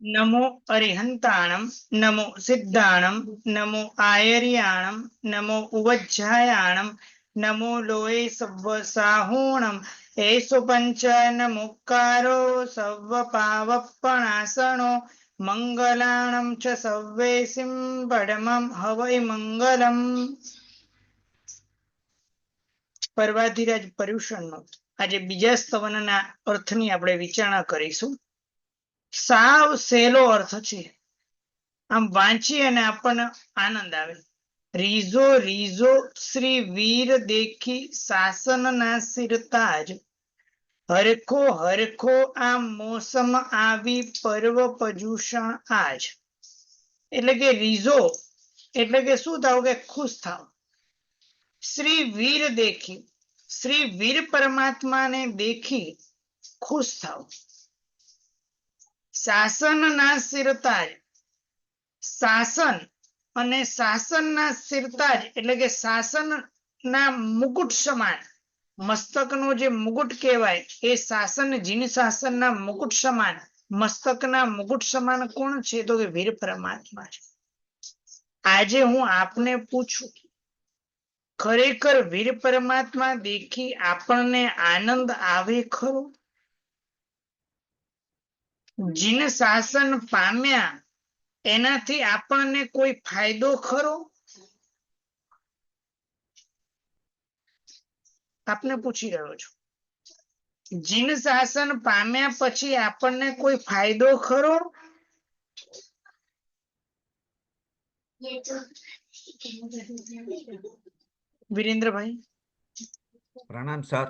नमो अरिहंताणं नमो सिद्धाणं नमो आयर्याणं नमो उवज्झायाणं नमो लोये सव्वसाहूणं एषु पंच नमोकारो सव्वपावपणासनो मंगलाणं च सव्वेसिं परमं हवै मंगलम्। पर्वाधिराज पर्युषणનો આજે બીજા સ્તવનના અર્થની આપણે વિચારણા કરીશું। સાવ સહેલો અર્થ છે, આમ વાંચી અને આપણને આનંદ આવે। રીઝો રીઝો શ્રી વીર દેખી શાસનના સિર તાજ, હરખો હરખો આ મોસમ આવી પર્વ પર્યુષણ આજ। એટલે કે રીઝો એટલે કે શું થાવ કે ખુશ થાવ। શ્રી વીર દેખી, શ્રી વીર પરમાત્માને દેખી ખુશ થાવ। શાસનના સિરતાજ, શાસન અને શાસનના સિરતાજ એટલે કે શાસનના મુકુટ સમાન, મસ્તકનો જે મુકુટ કહેવાય એ શાસન જીન શાસનના મુકુટ સમાન, મસ્તકના મુકુટ સમાન કોણ છે તો કે વીર પરમાત્મા છે। આજે હું આપને પૂછું, ખરેખર વીર પરમાત્મા દેખી આપણને આનંદ આવે ખરો? જીન શાસન પામ્યા એનાથી આપણને કોઈ ફાયદો ખરો? આપને પૂછી રહ્યો છું, જીન શાસન પામ્યા પછી આપણને કોઈ ફાયદો ખરો? વિરેન્દ્રભાઈ। પ્રણામ સર।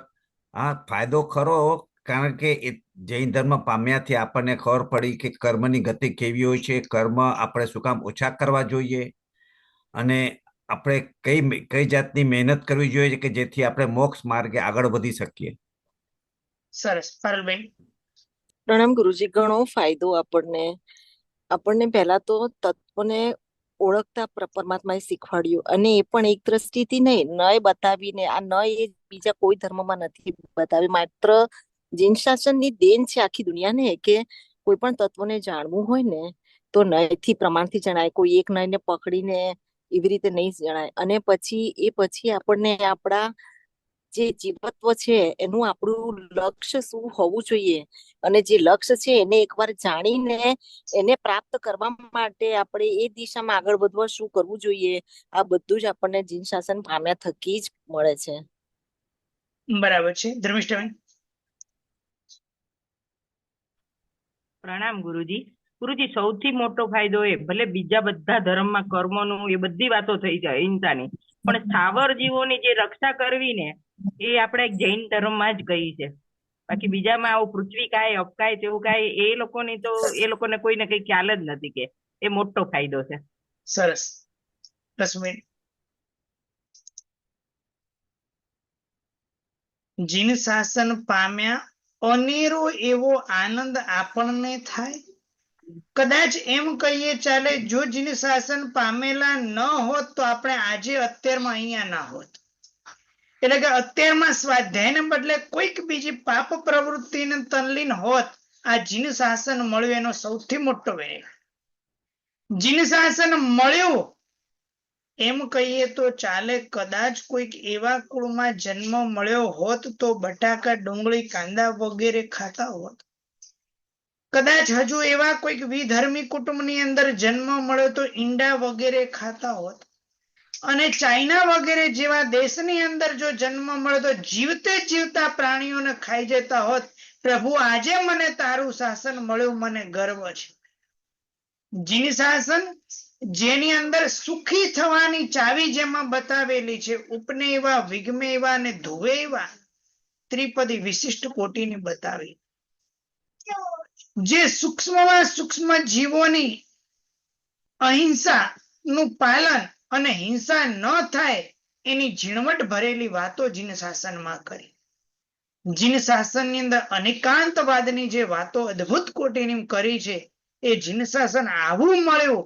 હા, ફાયદો ખરો, કારણ કે જૈન ધર્મ પામ્યાથી આપણને ખબર પડી કે કર્મની ગતિ કેવી હોય છે, કર્મ આપણે શું કામ ઓછા કરવા જોઈએ અને આપણે કઈ જાતની મહેનત કરવી જોઈએ કે જેથી આપણે મોક્ષ માર્ગે આગળ વધી શકીએ। સરસ, પારુલબેન। પ્રણામ ગુરુજી। ઘણો ફાયદો આપણને પહેલા તો તત્વને ઓળખતા પરમાત્માએ શીખવાડ્યું, અને એ પણ એક દ્રષ્ટિથી નહીં, નય બતાવીને। આ નય એ બીજા કોઈ ધર્મમાં નથી બતાવી, માત્ર જીન શાસનની દેન છે આખી દુનિયાને કે કોઈ પણ તત્વને જાણવું હોય ને તો નયથી પ્રમાણથી જણાય, કોઈ એક નયને પકડીને એવી રીતે નહીં જણાય। અને પછી આપણને આપણા જે જીવત્વ છે એનું આપણું લક્ષ્ય શું હોવું જોઈએ, અને જે લક્ષ્ય છે એને એકવાર જાણીને એને પ્રાપ્ત કરવા માટે આપણે એ દિશામાં આગળ વધવા શું કરવું જોઈએ, આ બધું જ આપણને જીન શાસન પામ્યા થકી જ મળે છે। બરાબર છે, ધર્મિષ્ઠબેન। પ્રણામ ગુરુજી। ગુરુજી, સૌથી મોટો ફાયદો એ, ભલે બીજા બધા ધર્મમાં કર્મોનું એ બધી વાતો થઈ જાય હિંસાની, પણ સ્થાવર જીવોની જે રક્ષા કરવી ને એ આપણે જૈન ધર્મમાં જ કહી છે। બાકી બીજામાં આવું પૃથ્વી કાય અપકાય તેવું કાય એ લોકોને કોઈને કઈ ખ્યાલ જ નથી કે એ મોટો ફાયદો છે। સરસ, રશ્મિ। જીન શાસન પામ્યા અનેરો એવો આનંદ આપણને થાય। કદાચ એમ કહીએ ચાલે, જો જીન શાસન પામેલા ન હોત તો આપણે આજે અત્યારમાં અહીંયા ના હોત। એટલે કે અત્યારમાં સ્વાધ્યાયને બદલે કોઈક બીજી પાપ પ્રવૃત્તિને તલ્લીન હોત। આ જીન શાસન મળ્યું એનો સૌથી મોટો વેગ। જીન શાસન મળ્યું એમ કહીએ તો ચાલે, કદાચ કોઈક એવા કુળમાં જન્મ મળ્યો હોત તો બટાકા ડુંગળી કાંદા વગેરે ખાતા હોત। કદાચ હજુ એવા કોઈક વિધર્મી કુટુંબની અંદર જન્મ મળ્યો તો ઈંડા વગેરે ખાતા હોત। અને ચાઇના વગેરે જેવા દેશની અંદર જો જન્મ મળ્યો તો જીવતે જીવતા પ્રાણીઓને ખાઈ જતા હોત। પ્રભુ, આજે મને તારું શાસન મળ્યું, મને ગર્વ છે। જીન શાસન જેની અંદર સુખી થવાની ચાવી જેમાં બતાવેલી છે, ઉપને એવા વિગમે એવા અને ધુવે એવા ત્રિપદી વિશિષ્ટ કોટીને બતાવી। જે સૂક્ષ્મમાં સૂક્ષ્મ જીવોની અહિંસા નું પાલન અને હિંસા ન થાય એની ઝીણવટ ભરેલી વાતો જીન શાસનમાં કરી। જીન શાસનની અંદર અનેકાંતવાદની જે વાતો અદ્ભુત કોટીની કરી છે, એ જીન શાસન આવું મળ્યું,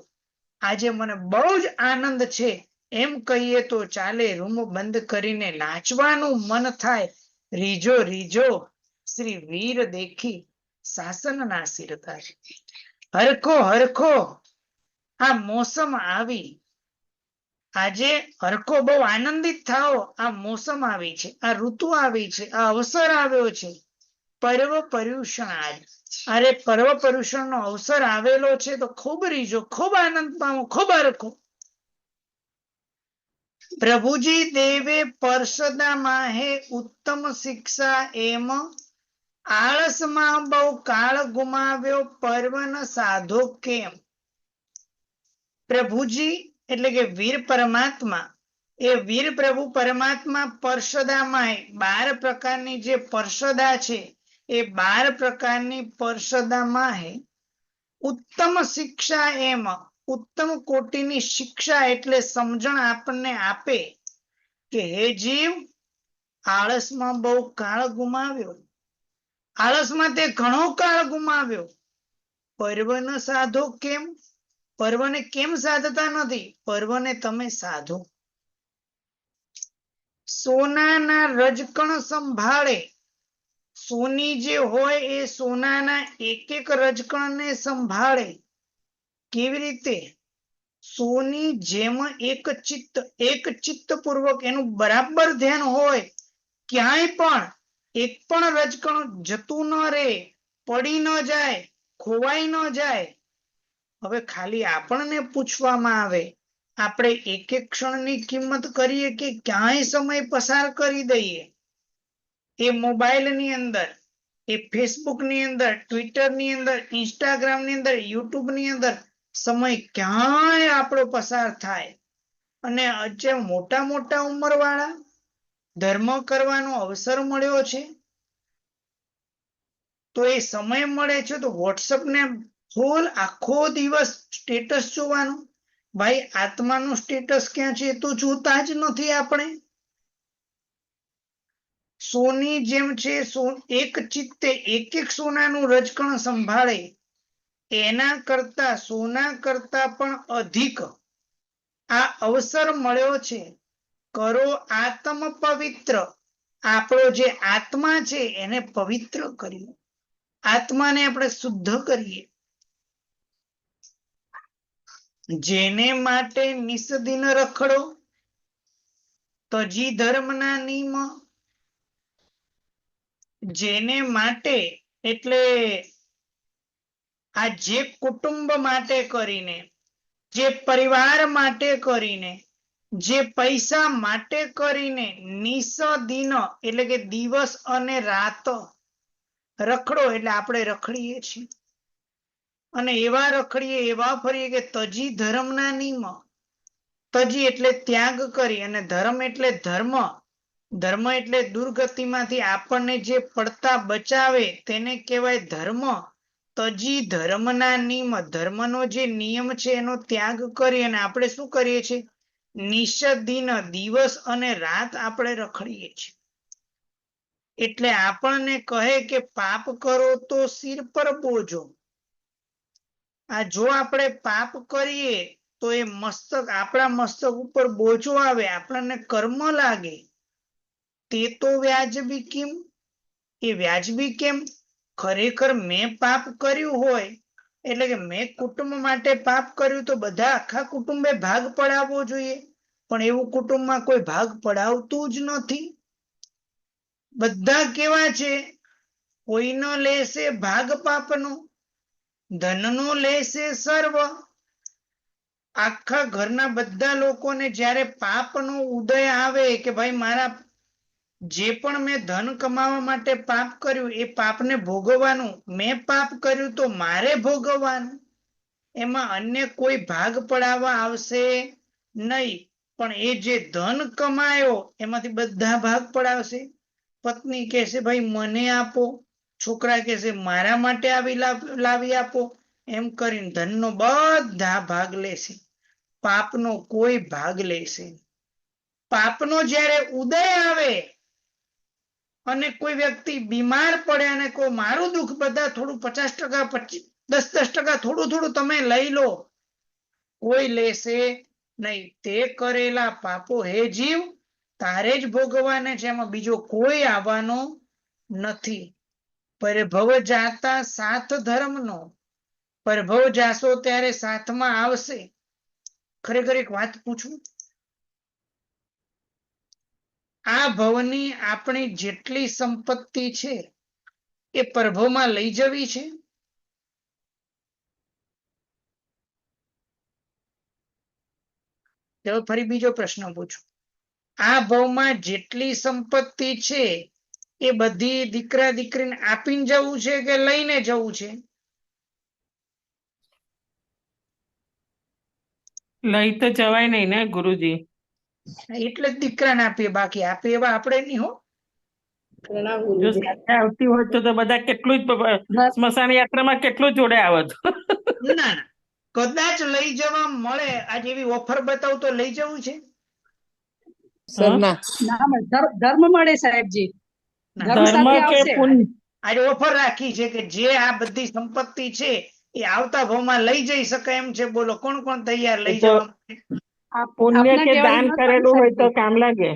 આજે મને બહુ જ આનંદ છે એમ કહીએ તો ચાલે। રૂમ બંધ કરીને નાચવાનું મન થાય। રીજો રીજો શ્રી વીર દેખી શાસનના શીરતા છે. હરખો હરખો આ મોસમ આવી, આજે હરખો બહુ આનંદિત થાઓ, આ મોસમ આવી છે, આ ઋતુ આવી છે, આ અવસર આવ્યો છે. પર્વ પર્યુષણ આજ, અરે પર્વ પર્યુષણ નો અવસર આવેલો છે તો ખૂબ રીજો, ખૂબ આનંદ પામો, ખૂબ હરખો. પ્રભુજી દેવે પરસદા માહે ઉત્તમ શિક્ષા એમ, આળસમાં બહુ કાળ ગુમાવ્યો પર્વન સાધો કેમ. પ્રભુજી એટલે કે વીર પરમાત્મા, એ વીર પ્રભુ પરમાત્મા પરસદામાં 12 પ્રકારની જે પરસદા છે એ 12 પ્રકારની પરસદામાં ઉત્તમ શિક્ષા એમ, ઉત્તમ કોટીની શિક્ષા એટલે સમજણ આપણને આપે કે હે જીવ, આળસમાં બહુ કાળ ગુમાવ્યો, આળસમાં તે ઘણો કાળ ગુમાવ્યો. પર્વનો સાધો કેમ, પર્વને કેમ સાધતા નથી, પર્વને તમે સાધો. સોનાના રજકણ સંભાળે, સોની જે હોય એ સોનાના એક એક રજકણને સંભાળે. કેવી રીતે? સોની જેમ એક ચિત્ત પૂર્વક એનું બરાબર ધ્યાન હોય, ક્યાંય પણ એક પણ રજકણ જતું ન રહે, પડી ન જાય, ખોવાઈ ન જાય. હવે ખાલી આપણને પૂછવામાં આવે, આપણે એક એક ક્ષણની કિંમત કરીએ કે ક્યાંય સમય પસાર કરી દઈએ એ મોબાઈલની અંદર, એ ફેસબુકની અંદર, ટ્વિટરની અંદર, ઇન્સ્ટાગ્રામની અંદર, યુટ્યુબની અંદર સમય ક્યાંય આપણો પસાર થાય. અને આજે મોટા મોટા ઉંમરવાળા ધર્મ કરવાનો અવસર મળ્યો છે તો એ સમય મળે છે તો વોટ્સઅપ ને ફૂલ આખો દિવસ સ્ટેટસ જોવાનું. ભાઈ આત્માનું સ્ટેટસ ક્યાં છે એ તો જોતા જ નથી આપણે. સોની જેમ છે, એક ચિત્તે એક એક સોનાનું રજકણ સંભાળે, એના કરતા સોના કરતા પણ અધિક આ અવસર મળ્યો છે. કરો આત્મ પવિત્ર, આપણો જે આત્મા છે એને પવિત્ર કર્યો, આત્માને આપણે શુદ્ધ કરીએ. જેને માટે નિસ્દિન રખડો, તજી ધર્મના નિયમ. જેને માટે એટલે આ જે કુટુંબ માટે કરીને, જે પરિવાર માટે કરીને, જે પૈસા માટે કરીને નિસ્દિન એટલે કે દિવસ અને રાત રખડો, એટલે આપણે રખડીએ છીએ અને એવા રખડીએ, એવા ફરીએ કે તજી ધર્મના નિયમ. તજી એટલે ત્યાગ કરી, અને ધર્મ એટલે ધર્મ. ધર્મ એટલે દુર્ગતિમાંથી આપણને જે પડતા બચાવે તેને કહેવાય ધર્મ. તજી ધર્મના નિયમ, ધર્મનો જે નિયમ છે એનો ત્યાગ કરી અને આપણે શું કરીએ છીએ? નિસ્દિન દિવસ અને રાત આપણે રખડીએ છીએ. એટલે આપણને કહે કે પાપ કરો તો સિર પર બોજો. આ જો આપણે પાપ કરીએ તો એ મસ્તક, આપણા મસ્તક ઉપર બોજો આવે, આપણને કર્મ લાગે. તે તો વ્યાજબી કેમ? એ વ્યાજબી કેમ? ખરેખર મેં પાપ કર્યું હોય, એટલે કે મેં કુટુંબ માટે પાપ કર્યું તો બધા આખા કુટુંબે ભાગ પડાવવો જોઈએ, પણ એવું કુટુંબમાં કોઈ ભાગ પડાવતું જ નથી. બધા કેવા છે? કોઈનો લેશે ભાગ પાપનો, ધનનો લેશે સર્વ. આખા ઘરના બધા લોકોને જ્યારે પાપનો ઉદય આવે કે ભાઈ મારા જે પણ મેં ધન કમાવા માટે પાપ કર્યું એ પાપને ભોગવવાનું, મેં પાપ કર્યું તો મારે ભોગવવાનું, એમાં અન્ય કોઈ ભાગ પડાવવા આવશે નહીં. પણ એ જે ધન કમાયો એમાંથી બધા ભાગ પડાવશે. પત્ની કહેશે ભાઈ મને આપો, છોકરા કહેશે મારા માટે આવી લાવી આપો, એમ કરીને ધનનો બધા ભાગ લેશે, પાપનો કોઈ ભાગ લેશે. પાપનો જ્યારે ઉદય આવે અને કોઈ વ્યક્તિ બીમાર પડે અને કોઈ મારું દુઃખ બધા થોડું 50%, 10% થોડું તમે લઈ લો, કોઈ લેશે નહીં. તે કરેલા પાપો હે જીવ તારે જ ભોગવવાને છે, એમાં બીજો કોઈ આવવાનો નથી. પરભવ જાતા સાત ધર્મનો, પરભવ જાશો ત્યારે સાથમાં આવશે. ખરેખર એક વાત પૂછું, આ ભવની આપણી જેટલી સંપત્તિ છે એ પરભવમાં લઈ જવી છે? હવે ફરી બીજો પ્રશ્ન પૂછું, આ ભવમાં જેટલી સંપત્તિ છે એ બધી દીકરા દીકરીને આપીને જવું છે કે લઈને જવું છે? લઈ તો જવાય નહીં ને ગુરુજી. એટલે જ દીકરાને આપીએ, બાકી આપીએ એવા આપણે નહીં હો. જો સાથે આવતી હોય તો બધા કેટલું જ સ્મશાન યાત્રામાં કેટલું જોડે આવત. ના ના, કદાચ લઈ જવા મળે, આજે એવી ઓફર બતાવું તો લઈ જવું છે? ધર્મ મળે સાહેબજી, ધર્મ ધર્મ સાથે કે આવશે. પુણ્ય આજે ઓફર રાખી છે કે જે આ બધી સંપત્તિ છે એ આવતા ભાવમાં લઈ જઈ શકાય એમ છે. બોલો કોણ કોણ તૈયાર લઈ એ તો જવા માટે? પુણ્ય આપના કે કહેવાય દાન ન કરેલું હોય તો સાહેબજી. કામ લાગે.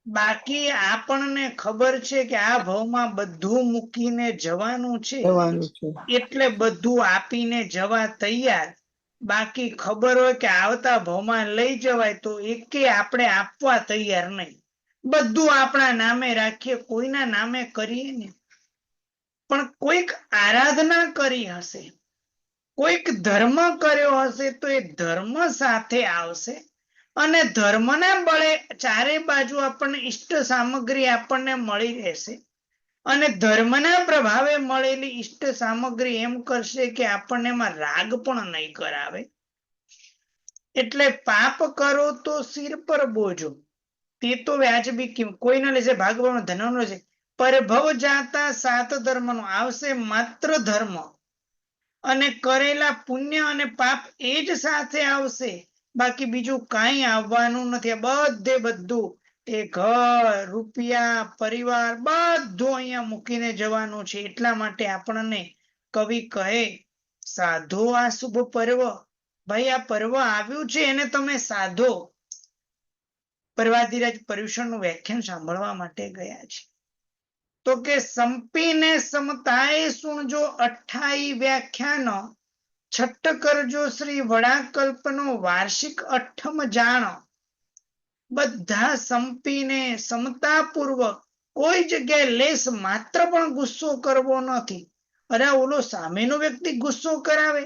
બાકી આપણને ખબર છે કે આ ભાવમાં બધું મૂકીને જવાનું છે, એટલે બધું આપીને જવા તૈયાર. બાકી ખબર હોય કે આવતા ભાવમાં લઈ જવાય તો એકે આપણે આપવા તૈયાર નહીં. બધું આપણા નામે રાખીએ, કોઈના નામે કરીએ ને. પણ કોઈક આરાધના કરી હશે, કોઈક ધર્મ કર્યો હશે તો એ ધર્મ સાથે આવશે, અને ધર્મના બળે ચારે બાજુ આપણને ઈષ્ટ સામગ્રી આપણને મળી રહેશે. અને ધર્મના પ્રભાવે મળેલી ઈષ્ટ સામગ્રી એમ કરશે કે આપણને એમાં રાગ પણ નહીં કરાવે. એટલે પાપ કરો તો સિર પર બોજો, તે તો વ્યાજબી કેમ કોઈ ન લેશે, ભાગવાનો ધનનો છે. પરભવ જાતા સાત ધર્મનો, આવશે માત્ર ધર્મ, અને કરેલા પુણ્ય અને પાપ એ જ સાથે આવશે. બાકી બીજું કાંઈ આવવાનું નથી. બધે બધું એ ઘર, રૂપિયા, પરિવાર બધું અહીંયા મૂકીને જવાનું છે. એટલા માટે આપણને કવિ કહે, સાધો આ શુભ પર્વ. ભાઈ આ પર્વ આવ્યું છે એને તમે સાધો. પરવાધીરાજ પર્યુષણનું વ્યાખ્યાન સાંભળવા માટે ગયા છે તો કે સંપીને સમતાએ સુણજો 28 વ્યાખ્યાનો, છઠ્ઠ કરજો શ્રી વડાકલ્પનો વાર્ષિક 8મ જાણો. બધા સંપીને સમતાપૂર્વક, કોઈ જગ્યાએ લેસ માત્ર પણ ગુસ્સો કરવો નથી. અરે ઓલો સામેનો વ્યક્તિ ગુસ્સો કરાવે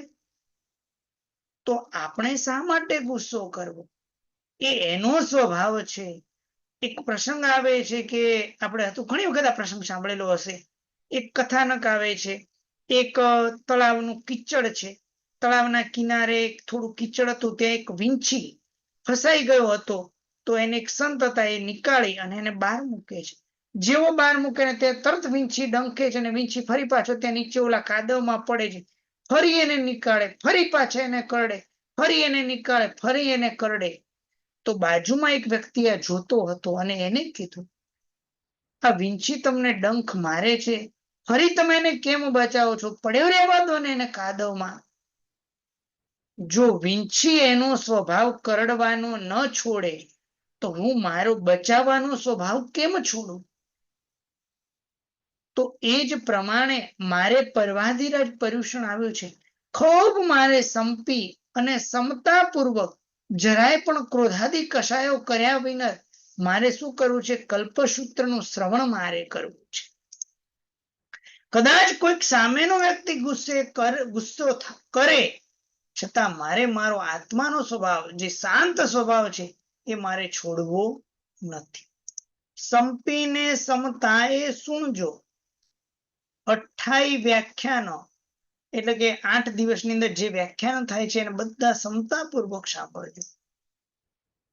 તો આપણે શા માટે ગુસ્સો કરવો? એ એનો સ્વભાવ છે. એક પ્રસંગ આવે છે કે આપણે હતું ઘણી વખત આ પ્રસંગ સાંભળેલો હશે. એક કથાનક આવે છે, એક તળાવનું કિચડ છે, તળાવના કિનારે થોડું કિચડ હતું, ત્યાં એક વીંછી ફસાઈ ગયો હતો. તો એને એક સંત હતા, એ નીકાળી અને એને બહાર મૂકે છે. જેવો બહાર મૂકે ને તે તરત વીંછી ડંખે છે, અને વીંછી ફરી પાછો ત્યાં નીચે ઓલા કાદવમાં પડે છે. ફરી એને નીકાળે, ફરી પાછા એને કરડે, ફરી એને નીકાળે, ફરી એને કરડે. તો બાજુમાં એક વ્યક્તિ આ જોતો હતો અને એને કીધું, આ વીંછી તમને ડંખ મારે છે, ફરી તમે એને કેમ બચાવો છો? પડ્યો રહેવા દો ને એને કાદવમાં. જો વીંછી એનો સ્વભાવ કરડવાનો ન છોડે તો હું મારો બચાવવાનો સ્વભાવ કેમ છોડું? તો એ જ પ્રમાણે મારે પરવાધીરાજ પર્યુષણ આવ્યું છે. ખૂબ મારે સંપી અને સમતાપૂર્વક, જરાય પણ ક્રોધાદી કશાયો કર્યા વિના મારે શું કરવું છે? કલ્પસૂત્રનું શ્રવણ મારે કરવું છે. કદાચ કોઈક સામેનો વ્યક્તિ ગુસ્સો કરે છતાં મારે મારો આત્માનો સ્વભાવ, જે શાંત સ્વભાવ છે, એ મારે છોડવો નથી. સંપીને સમતાએ સુણજો 28 વ્યાખ્યાનો, એટલે કે 8 દિવસની અંદર જે વ્યાખ્યાન થાય છે એને બધા સમતાપૂર્વક સાંભળજો.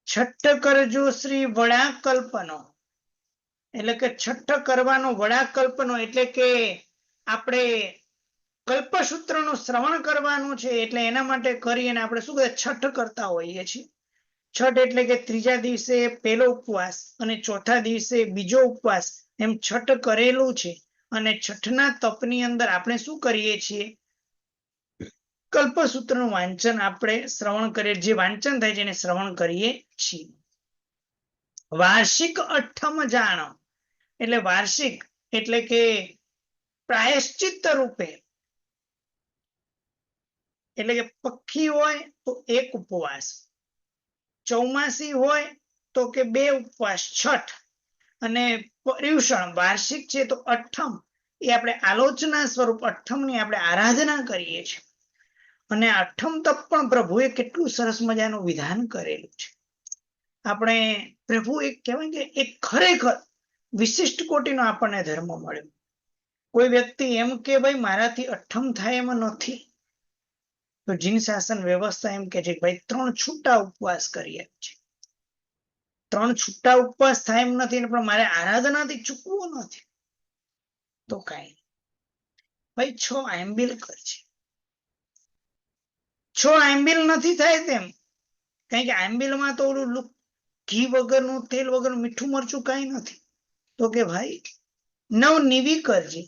છઠ્ઠ કરજો શ્રી વડાકલ્પનો, એટલે કે છઠ્ઠ કરવાનો વડાકલ્પનો, એટલે કે આપણે કલ્પસૂત્રનું શ્રવણ કરવાનું છે. એટલે એના માટે કરીને આપણે શું કહેવાય, છઠ્ઠ કરતા હોઈએ છીએ. છઠ એટલે કે ત્રીજા દિવસે પહેલો ઉપવાસ અને ચોથા દિવસે બીજો ઉપવાસ, એમ છઠ કરેલું છે. અને છઠના તપની અંદર આપણે શું કરીએ છીએ? કલ્પસૂત્રનું વાંચન આપણે શ્રવણ કરીએ, જે વાંચન થાય છે એને શ્રવણ કરીએ છીએ. વાર્ષિક 8મ જાણો, એટલે વાર્ષિક એટલે કે પ્રાયશ્ચિત રૂપે, એટલે કે પક્ષી હોય તો 1 ઉપવાસ, ચોમાસી હોય તો કે 2 ઉપવાસ, છઠ, અને પર્યુષણ વાર્ષિક છે તો અઠમ, એ આપણે આલોચના સ્વરૂપ અઠમની આપણે આરાધના કરીએ છીએ. અને અઠમ તપ પણ પ્રભુએ કેટલું સરસ મજાનું વિધાન કરેલું છે. આપણે પ્રભુ એક કહેવાય કે એક ખરેખર વિશિષ્ટ કોટીનો આપણને ધર્મ મળ્યો. કોઈ વ્યક્તિ એમ કે ભાઈ મારાથી અઠમ થાય એમ નથી, તો જીન શાસન વ્યવસ્થા એમ કે છે કે ભાઈ 3 છૂટા ઉપવાસ કરીએ છે. 3 છૂટા ઉપવાસ થાય એમ નથી, પણ મારે આરાધનાથી ચૂકવું નથી, તો કઈ ભાઈ 6 આંબીલ કરજે. 6 આંબીલ નથી થાય તેમ, કારણ કે આંબીલમાં તો ઓલું ઘી વગરનું, તેલ વગરનું, મીઠું મરચું કઈ નથી. તો કે ભાઈ 9 નીવી કરજે.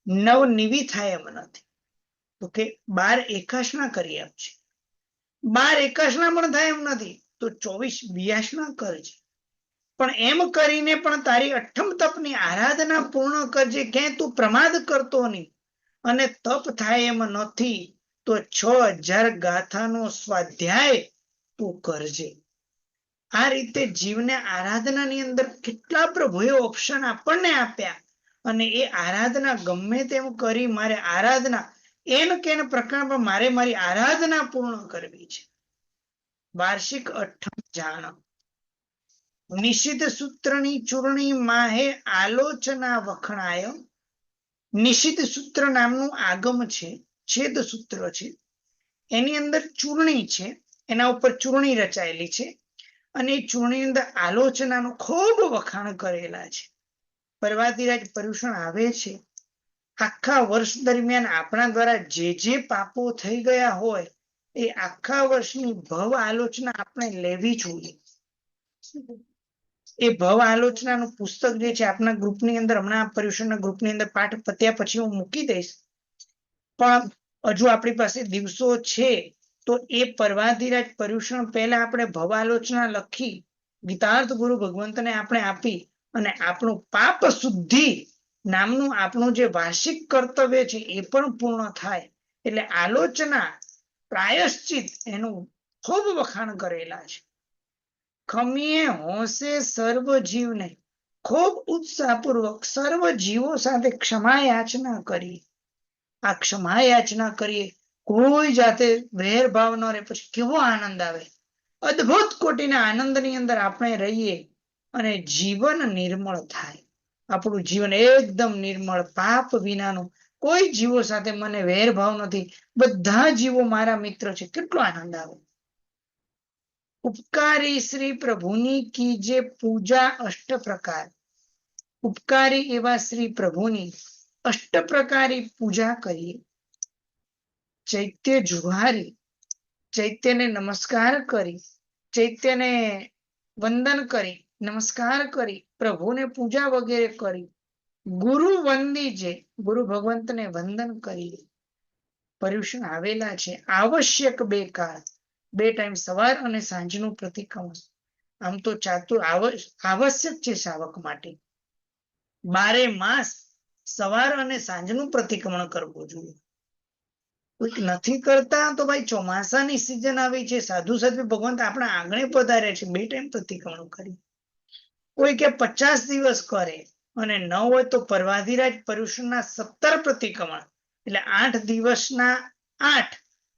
9 નીવી થાય એમ નથી, તો કે 12 એકાશના કરી આપજે. 12 એકાશના પણ થાય એમ નથી, તો 24 બીયાશના કરજે. પણ એમ કરીને પણ તારી અઠમ તપની આરાધના પૂર્ણ કરજે, ક્યાંય તું પ્રમાદ કરતો નહીં. અને તપ થાય એમ નથી, તો 6000 ગાથાનો સ્વાધ્યાય તું કરજે. આ રીતે જીવને આરાધનાની અંદર કેટલા પ્રભુએ ઓપ્શન આપણને આપ્યા, અને એ આરાધના ગમે તેમ કરી મારે આરાધના એન કેન પ્રકરણમાં મારે મારી આરાધના પૂર્ણ કરવી છે. વાર્ષિક અઠમ જાણ, નિશિત સૂત્રની ચૂર્ણી માહે આલોચના વખણાય. નિશિત સૂત્ર નામનું આગમ છે, છેદ સૂત્ર છે, એની અંદર ચૂર્ણી છે, એના ઉપર ચૂર્ણી રચાયેલી છે, અને એ ચૂર્ણી અંદર આલોચનાનું ખૂબ વખાણ કરેલા છે. પર્વાધિરાજ પર્યુષણ આવે છે, આખા વર્ષ દરમિયાન આપણા દ્વારા જે પાપો થઈ ગયા હોય એ આખા વર્ષની ભવ આલોચના આપણે લેવી જોઈએ. એ ભવ આલોચનાનું પુસ્તક જે છે આપણા ગ્રુપની અંદર, હમણાં પર્યુષણના ગ્રુપની અંદર પાઠ પત્યા પછી હું મૂકી દઈશ, પણ હજુ આપણી પાસે દિવસો છે, તો એ પર્વાધિરાજ પર્યુષણ પહેલા આપણે ભવ આલોચના લખી ગીતાર્થ ગુરુ ભગવંતને આપણે આપી, અને આપણું પાપ શુદ્ધિ નામનું આપણું જે વાર્ષિક કર્તવ્ય છે એ પણ પૂર્ણ થાય. એટલે આલોચના, પ્રાયશ્ચિત એનું ખૂબ વખાણ કરેલા છે. ખમીએ હોંશે સર્વ જીવને, ખૂબ ઉત્સાહપૂર્વક સર્વ જીવો સાથે ક્ષમા યાચના કરીએ. આ ક્ષમા યાચના કરીએ, કોઈ જાતે વેરભાવ ન રહે, પછી કેવો આનંદ આવે. અદ્ભુત કોટીના આનંદની અંદર આપણે રહીએ અને જીવન નિર્મળ થાય. આપણું જીવન એકદમ નિર્મળ, પાપ વિનાનું. કોઈ જીવો સાથે મને વેરભાવ નથી, બધા જીવો મારા મિત્ર છે. કેટલો આનંદ આવે. ઉપકારી શ્રી પ્રભુની કીજે પૂજા 8 પ્રકાર. ઉપકારી એવા શ્રી પ્રભુની 8 પ્રકારી પૂજા કરીએ. ચૈત્ય જુહારી, ચૈત્યને નમસ્કાર કરી, ચૈત્યને વંદન કરી, નમસ્કાર કરી, પ્રભુને પૂજા વગેરે કરી. ગુરુ વંદી છે, ગુરુ ભગવંતને વંદન કરી. પર્યુષણ આવેલા છે, આવશ્યક 2 કાળ, 2 ટાઈમ સવાર અને સાંજનું પ્રતિક્રમણ. આમ તો ચાતુર આવશ્યક છે શાવક માટે. 12 માસ સવાર અને સાંજનું પ્રતિક્રમણ કરવું જોઈએ. કોઈક નથી કરતા તો ભાઈ ચોમાસાની સિઝન આવી છે, સાધુ સાધ્વી ભગવંત આપણા આંગણે પધારે છે, 2 ટાઈમ પ્રતિક્રમણ કરી. કોઈ કે 50 દિવસ કરે, અને ન હોય તો પર્વાધિરાજ પર્યુષણના 17 પ્રતિક્રમણ, એટલે 8 દિવસના 8,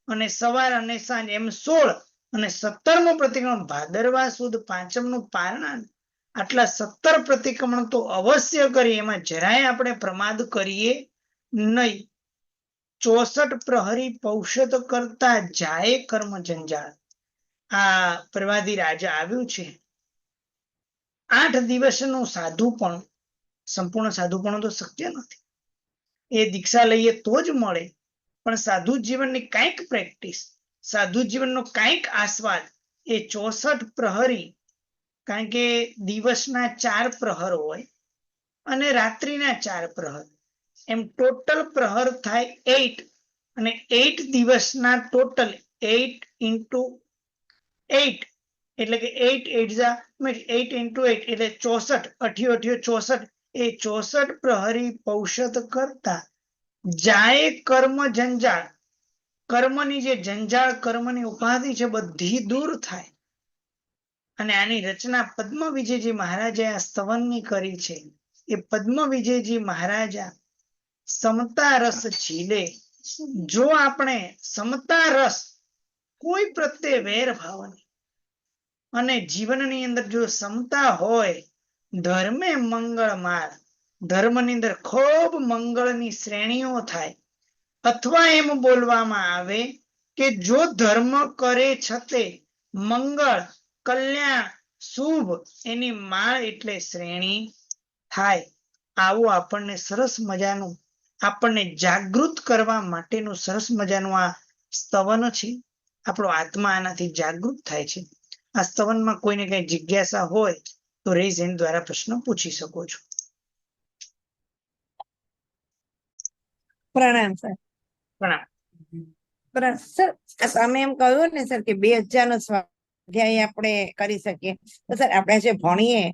અને સવાર અને સાંજ એમ 16, અને 17મો પ્રતિક્રમણ ભાદરવા સુદ 5મનું પારણા. આટલા 17 પ્રતિક્રમણ તો અવશ્ય કરીએ, એમાં જરાય આપણે પ્રમાદ કરીએ નહીં. 64 પ્રહરી પૌષત કરતા જાય કર્મ જંજાળ. આ પર્વાધિરાજ આવ્યું છે. 8 દિવસનું સાધુપણ, સંપૂર્ણ સાધુપણ તો શક્ય નથી, એ દીક્ષા લઈએ તો જ મળે. પણ સાધુ જીવનની કંઈક પ્રેક્ટિસ, સાધુ જીવનનો કંઈક આસ્વાદ, એ 64 પ્રહરી, કારણ કે દિવસના 4 પ્રહર હોય અને રાત્રિના 4 પ્રહર, એમ ટોટલ પ્રહર થાય 8, અને 8 દિવસના ટોટલ 8 into 8, એટલે કે 8 × 8 એટલે 64, 8 × 8 64, એ 64 પ્રહરી પૌષધ કરતા જાય કર્મ જંજાળ, કર્મની જે જંજાળ, કર્મની ઉપાધિ છે બધી દૂર થાય. અને આની રચના પદ્મ વિજયજી મહારાજે આ સ્તવનની કરી છે. એ પદ્મ વિજયજી મહારાજા સમતા રસ ઝીલે. જો આપણે સમતા રસ, કોઈ પ્રત્યે વેર ભાવ નહીં, અને જીવનની અંદર જો સમતા હોય, ધર્મે મંગળ માળ, ધર્મની અંદર ખૂબ મંગળની શ્રેણીઓ થાય. અથવા એમ બોલવામાં આવે કે જો ધર્મ કરે છતે મંગળ, કલ્યાણ, શુભ એની માળ એટલે શ્રેણી થાય. આવું આપણને સરસ મજાનું, આપણને જાગૃત કરવા માટેનું સરસ મજાનું આ સ્તવન છે. આપણો આત્મા આનાથી જાગૃત થાય છે. આ સ્તવનમાં કોઈને કઈ જિજ્ઞાસા હોય તો રેઝ હેન્ડ દ્વારા પ્રશ્ન પૂછી શકો છો. પ્રણામ સર. પ્રણામ. સર તમે એમ કહ્યું ને સર કે 2000 નો સ્વાધ્યાય આપણે કરી શકીએ, તો સર આપણે જે ભણીએ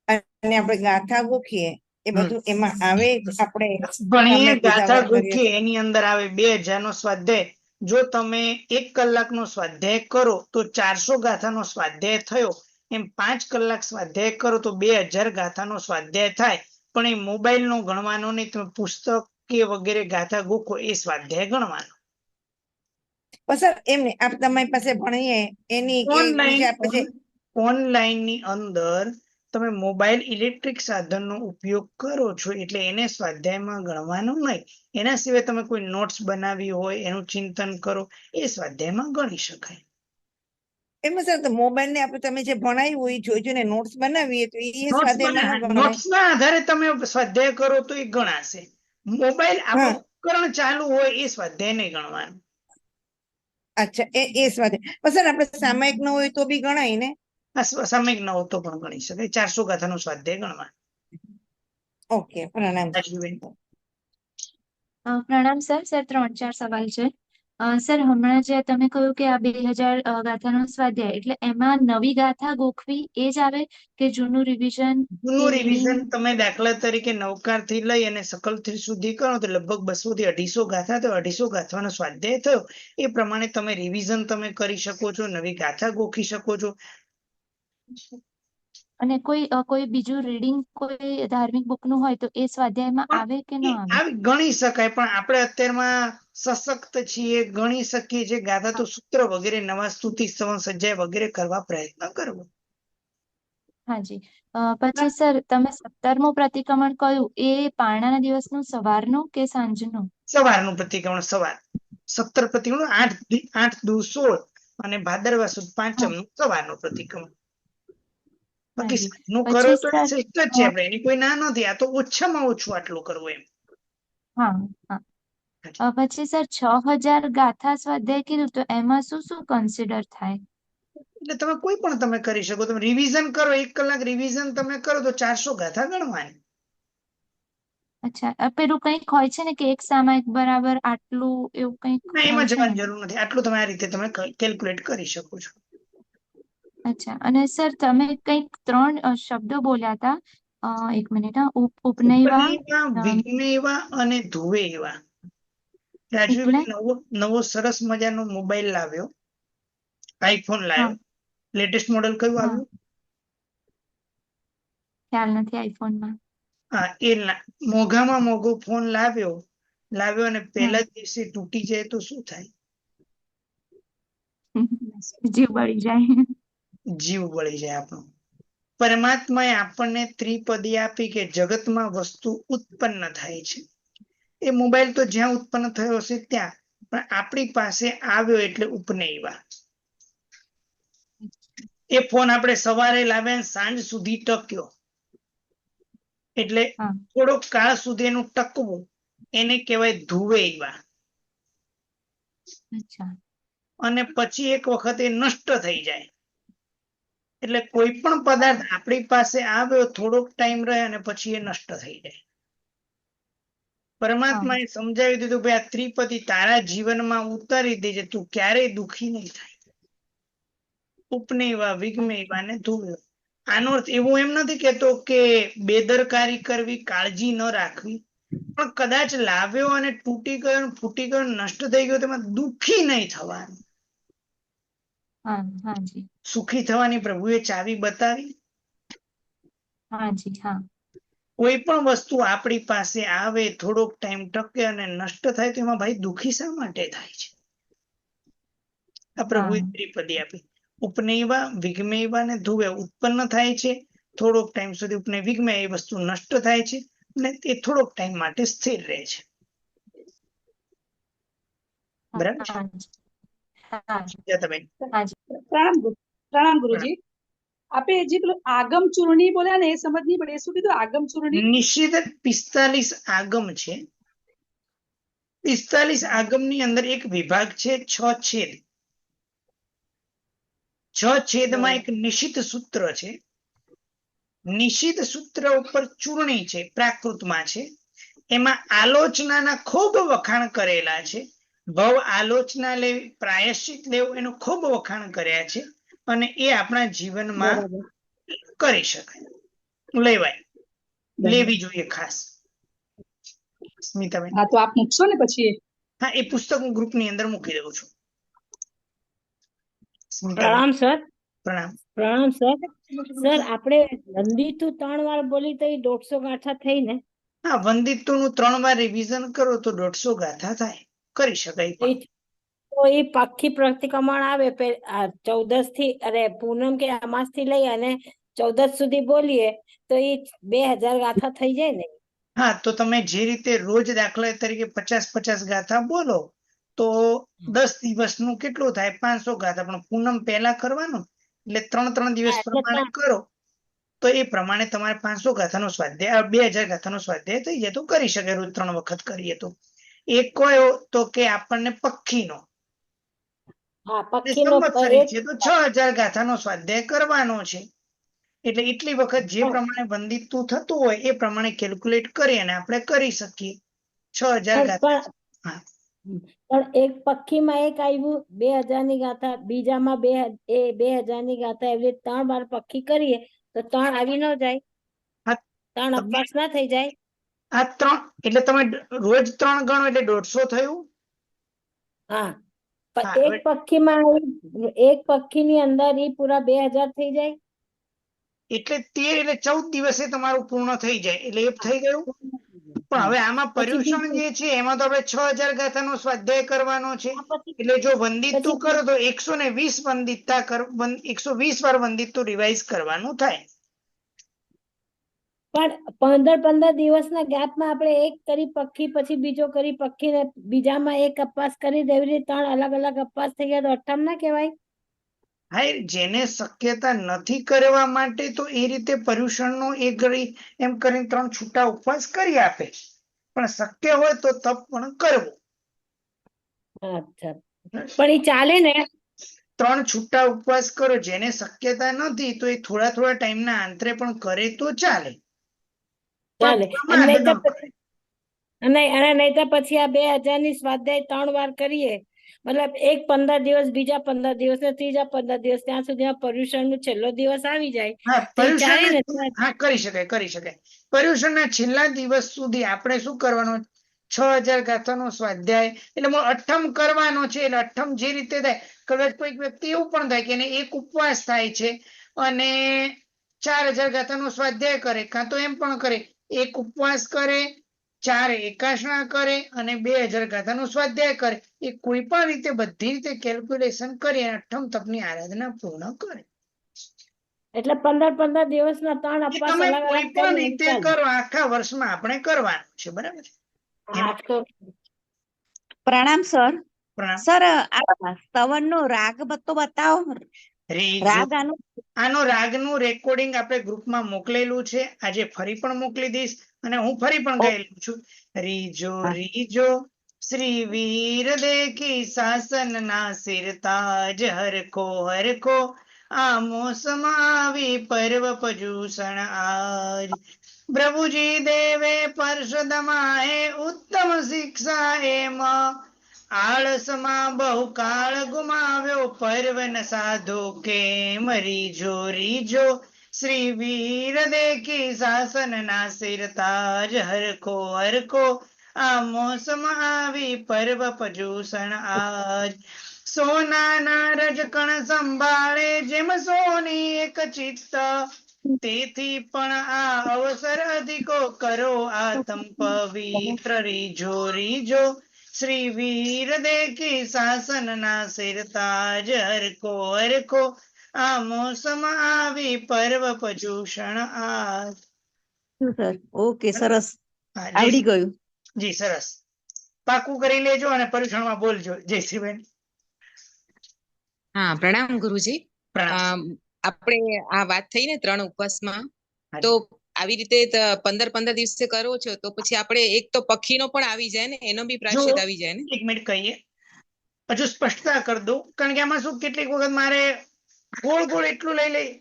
અને આપણે ગાથા ગોખીએ એ બધું એમાં આવે? આપણે ભણીએ તમે ગાથા કીધા ગોખીએ એની અંદર આવે 2000 નો સ્વાધ્યાય. જો તમે 1 કલાકનો સ્વાધ્યાય કરો તો 400 ગાથાનો સ્વાધ્યાય થયો. એમ 5 કલાક સ્વાધ્યાય કરો તો 2000 ગાથાનો સ્વાધ્યાય થાય. પણ એ મોબાઈલ નો ગણવાનો નહીં, તમે પુસ્તક કે વગેરે ગાથા ગોખો એ સ્વાધ્યાય ગણવાનો. સર એમને આપણે તમારી પાસે ભણીએ એની કે બીજા આપણે ઓનલાઈન ની અંદર તમે મોબાઈલ ઇલેક્ટ્રિક સાધનનો ઉપયોગ કરો છો એટલે એને સ્વાધ્યાયમાં ગણવાનું નહીં. એના સિવાય તમે કોઈ નોટ્સ બનાવી હોય, એનું ચિંતન કરો, એ સ્વાધ્યાયમાં ગણી શકાય. એમાં સર તો મોબાઈલ ને આપણે તમે જે ભણાવ્યું હોય જોઈ જોઈને નોટ્સ બનાવીએ તો એ સ્વાધ્યાયમાં ન ગણાય? નોટ્સ ના આધારે તમે સ્વાધ્યાય કરો તો એ ગણાશે. મોબાઈલ આપણું ઉપકરણ ચાલુ હોય એ સ્વાધ્યાય નહીં ગણવાનું. અચ્છા, એ સ્વાધ્યાય. સર આપણે સામાયિક ન હોય તો બી ગણાય ને? સામયિક ન હોતો પણ ગણી શકાય. 400 ગાથાનો સ્વાધ્યાય ગણવાનો. ઓકે, પ્રણામ. પ્રણામ સર. 3-4 સવાલ છે. સર હમણાં જે તમે કહ્યું કે આ 2000 ગાથાનો સ્વાધ્યાય એટલે એમાં નવી ગાથા ગોખવી એ જ આવે કે જૂનું રિવિઝન? જૂનું રિવિઝન તમે દાખલા તરીકે નવકાર થી લઈ અને સકલથી સુધી કરો તો લગભગ 200 થી 250 ગાથા તો 250 ગાથાનો સ્વાધ્યાય થયો. એ પ્રમાણે તમે રિવિઝન તમે કરી શકો છો, નવી ગાથા ગોખી શકો છો. અને કોઈ બીજું રીડિંગ કોઈ ધાર્મિક બુક નું હોય તો એ સ્વાધ્યાયમાં આવે કે ન આવે? ગણી શકાય, પણ આપણે અત્યારમાં સશક્ત છીએ, ગણી શકીએ છીએ ગાથા તો સૂત્ર વગેરે, નવા સ્તુતિ સ્તવન સજ્જાય વગેરે કરવા પ્રયત્ન કરવો. હાજી. પછી સર તમે 17મું પ્રતિક્રમણ કયું એ પારણાના દિવસનું સવારનું કે સાંજનું? સવારનું પ્રતિક્રમણ. સવાર 17 પ્રતિક્રમણ 8 દુ 16 અને ભાદરવા સુદ પાંચમનું સવારનું પ્રતિક્રમણ. બાકી નું કરો તો શ્રેષ્ઠ જ છે. આપણે એની કોઈ ના નથી. આ તો ઓછામાં ઓછું આટલું કરવું એમ. હા. પછી સર 6000 ગાથા સ્વાધ્યાય કીધું તો એમાં શું શું કન્સિડર થાય? એટલે તમે કોઈ પણ તમે કરી શકો. તમે રિવિઝન કરો, 1 કલાક રિવિઝન તમે કરો તો 400 ગાથા ગણવાની. અચ્છા, પેલું કંઈક હોય છે ને કે એક સામાયિક બરાબર આટલું, એવું કંઈક? એમાં જવાની જરૂર નથી. આટલું તમે આ રીતે તમે કેલ્ક્યુલેટ કરી શકો છો. અચ્છા. અને સર તમે કંઈક 3 શબ્દો બોલ્યા હતા. 1 મિનિટ. ઉપનયવા, વિઘ્નએવા અને ધુવેએવા. રાજવીભાઈ નવો સરસ મજાનો મોબાઈલ લાવ્યો, આઈફોન લાવ્યો. લેટેસ્ટ મોડેલ કયું આવ્યું? ખ્યાલ નથી આઈફોનમાં. હા, એ મોંઘામાં મોંઘો ફોન લાવ્યો અને પહેલા દિવસે તૂટી જાય તો શું થાય? જીવ બળી જાય. જીવ બળી જાય આપણો. પરમાત્માએ આપણને ત્રિપદી આપી કે જગતમાં વસ્તુ ઉત્પન્ન થાય છે. એ મોબાઈલ તો જ્યાં ઉત્પન્ન થયો હશે ત્યાં, પણ આપણી પાસે આવ્યો એટલે ઉપનયવા. એ ફોન આપણે સવારે લાવ્યા સાંજ સુધી ટક્યો એટલે થોડોક કાળ સુધી એનું ટકવું એને કહેવાય ધુવેએવા. અને પછી એક વખત એ નષ્ટ થઈ જાય. એટલે કોઈ પણ પદાર્થ આપણી પાસે આવ્યો, થોડોક ટાઈમ રહે અને પછી એ નષ્ટ થઈ જાય. પરમાત્માએ સમજાવી દીધું ભાઈ આ ત્રિપદી તારા જીવનમાં ઉતારી દેજે, તું ક્યારેય દુઃખી નહીં થાય. ઉપનયવા, વિઘ્નએવા ને ધુવેએવા. આનો અર્થ એવું એમ નથી કેતો કે બેદરકારી કરવી, કાળજી ન રાખવી, પણ કદાચ લાવ્યો અને તૂટી ગયો, ફૂટી ગયો, નષ્ટ થઈ ગયો, તેમાં દુઃખી નહીં થવાનું. હા હા જી સુખી થવાની પ્રભુએ ચાવી બતાવી. હા જી હા કોઈ પણ વસ્તુ આપણી પાસે આવે, થોડોક ટાઈમ ટકે અને નષ્ટ થાય તો એમાં ભાઈ દુઃખી શા માટે થાય છે? આ પ્રભુએ ત્રિપદી આપી. ઉપનયવા વિગમયવા ને ધુવે ઉત્પન્ન થાય છે, થોડોક ટાઈમ સુધી ઉપનય વિગમય એ વસ્તુ નષ્ટ થાય છે અને તે થોડોક ટાઈમ માટે સ્થિર રહે છે. બરાબર છે? હા જી હા તમે હા જી પ્રણામ ગુરુજી. આપે જે પેલું આગમ ચૂર્ણી બોલ્યા ને એ સમજ નહીં પડી. એ શું કીધું આગમ ચૂર્ણી? નિશ્ચિત 45 આગમ છે. 45 આગમ ની અંદર એક વિભાગ છે 6 છેદ. 6 છેદમાં એક નિશ્ચિત સૂત્ર છે. નિશ્ચિત સૂત્ર ઉપર ચૂર્ણી છે, પ્રાકૃતમાં છે. એમાં આલોચનાના ખૂબ વખાણ કરેલા છે. ભવ આલોચના લેવી, પ્રાયશ્ચિત લેવું, એનું ખૂબ વખાણ કર્યા છે અને એ આપણા જીવનમાં કરી શકાય, લેવાય, લેવી જોઈએ ખાસ. સ્મિતાબેન, હા, તો આપ મૂકશો ને પછી? હા, એ પુસ્તક હું ગ્રુપની અંદર મૂકી દઉં છું. સ્મિતાબેન, પ્રણામ સર. પ્રણામ. પ્રણામ સર. સર આપણે વંદિતું 3 વાર બોલી તો 150 ગાંઠા થઈ ને? હા, વંદિતોનું 3 વાર રિવિઝન કરો તો 150 ગાથા થાય, કરી શકાય પણ. તો એ પાખી પ્રતિક્રમણ આવે 14 થી, અરે પૂનમ કે અમાસ થી લઈ અને 14 સુધી બોલીએ તો એ 2000 ગાથા થઈ જાય ને? હા, તો તમે જે રીતે રોજ દાખલા તરીકે 50-50 ગાથા બોલો તો 10 દિવસનું કેટલું થાય? 500 ગાથા. પણ પૂનમ પહેલા કરવાનું એટલે 3 દિવસ પ્રમાણે કરો તો એ પ્રમાણે તમારે 500 ગાથાનો સ્વાધ્યાય, 2000 ગાથાનો સ્વાધ્યાય થઈ જાય તો કરી શકે. રોજ 3 વખત કરીએ તો. એક કયો તો કે આપણને પક્ષીનો, સંવત્સરી છે તો 6000 ગાથાનો સ્વાધ્યાય કરવાનો છે. એટલે એટલી વખત જે પ્રમાણે વંદિતું થતું હોય એ પ્રમાણે કેલ્ક્યુલેટ કરી અને આપણે કરી શકીએ. 6000 ગાથા. પણ એક પક્ષીમાં એક આવ્યું 2000 ની ગાથા, બીજામાં 2000 ની ગાથા, એવી 3 વાર પક્ષી કરીએ તો 3 આવી ન જાય? 3 અપવાસ ના થઈ જાય? આ 3 એટલે તમે રોજ 3 ગણો એટલે 150 થયું. હા, એક પક્ષીમાં એક પક્ષીની અંદર એ પૂરા 2000 થઈ જાય એટલે 13 એટલે 14 દિવસે તમારું પૂર્ણ થઈ જાય એટલે એ થઈ ગયું. પણ હવે આમાં પર્યુષણ જે છે એમાં તો આપણે 6000 ગાથાનો સ્વાધ્યાય કરવાનો છે. એટલે જો વંદિતું કરો તો 120 વંદિતતા 120 વાર વંદિતું રિવાઇઝ કરવાનું થાય. પણ 15 દિવસના ગેપમાં આપણે એક કરી પક્ષી, પછી બીજો કરી પક્ષી ને બીજામાં એક અપવાસ કરી દેવી, 3 અલગ અલગ અપવાસ થઈ ગયા તો અઠમ ના કહેવાય? હા, જેને શક્યતા નથી કરવા માટે તો એ રીતે પર્યુષણનો એ ઘડી એમ કરીને 3 છૂટા ઉપવાસ કરી આપે. પણ શક્ય હોય તો તપ પણ કરવું. અચ્છા, પણ એ ચાલે ને? 3 છૂટા ઉપવાસ કરો. જેને શક્યતા નથી તો એ થોડા થોડા ટાઈમના અંતરે પણ કરે તો ચાલે. ચાલે. નહીં તો પછી આ 2000 ની સ્વાધ્યાય 3 વાર કરીએ, મતલબ એક 15 દિવસ, બીજા 15 દિવસ ને ત્રીજા 15 દિવસ, ત્યાં સુધી પર્યુષણ નો છેલ્લો દિવસ આવી જાય. હા, કરી શકાય, કરી શકાય. પર્યુષણના છેલ્લા દિવસ સુધી આપણે શું કરવાનું? 6000 ગાથાનો સ્વાધ્યાય એટલે અઠમ કરવાનો છે. એટલે અઠમ જે રીતે થાય, કદાચ કોઈક વ્યક્તિ એવું પણ થાય કે એને એક ઉપવાસ થાય છે અને 4000 ગાથાનો સ્વાધ્યાય કરે, કાં તો એમ પણ કરે એક ઉપવાસ કરે, 4 એકાસના કરે અને 2000 ગાથાનો સ્વાધ્યાય કરે. એ કોઈ પણ રીતે બધી રીતે કેલ્ક્યુલેશન કરી અને અઠમ તપની આરાધના પૂર્ણ કરે. એટલે 15 દિવસના 3 અપવાસ તમે અલગ કોઈ અલગ પણ રીતે કરો, આખા વર્ષમાં આપણે કરવાનું છે. બરાબર છે? પ્રણામ સર. સર, આ સ્તવનનો રાગ તો બતાવો. રાગ આનો રાગનું રેકોર્ડિંગ આપણે ગ્રુપમાં મોકલેલું છે. આજે ફરી પણ મોકલી દઈશ અને હું ફરી પણ ગયેલું છું. રીજો રીજો શ્રી વીર દેખી શાસન ના સિર તાજ હરખો હરખો, આ મોસમ આવી પર્વ પજૂષણ આજ, પ્રભુજી દેવે પરષદમાએ ઉત્તમ શિક્ષા એમાં, આળસમાં બહુ કાળ ગુમાવ્યો પર્વન સાધો કેમ, રીજો રીજો શ્રી વીર દેખી શાસનના સિર તાજ હરખો હરખો આ મોસમ આવી પર્વ પજૂષણ આજ સોનાના રજકણ સંભાળે જેમ સોની એક ચિત્ત તેથી પણ આ અવસર અધિકો કરો આતમ પવિત્ર રીજો રીજો શ્રી વીર દેખી શાસનના સિર તાજ હરખો હરખો આ મોસમ આવી પર્વ પજૂષણ આજ. ઓકે, સરસ, હા, આવડી ગયું. જી સરસ. પાકું કરી લેજો અને પરીક્ષણમાં બોલજો. જયશ્રીબેન. હા, પ્રણામ ગુરુજી. પ્રણામ. આપણે આ વાત થઈ ને 3 ઉપવાસમાં, હાજી. તો આવી રીતે 15 દિવસે કરો છો તો પછી આપણે એક તો પક્ષીનો પણ આવી જાય ને, એનો બી પ્રાયશ્ચિત આવી જાય ને? એક મિનિટ કહીએ, હજુ સ્પષ્ટતા કરી દઉં, કારણ કે આમાં શું કેટલીક વખત મારે ગોળ ગોળ એટલું લઈ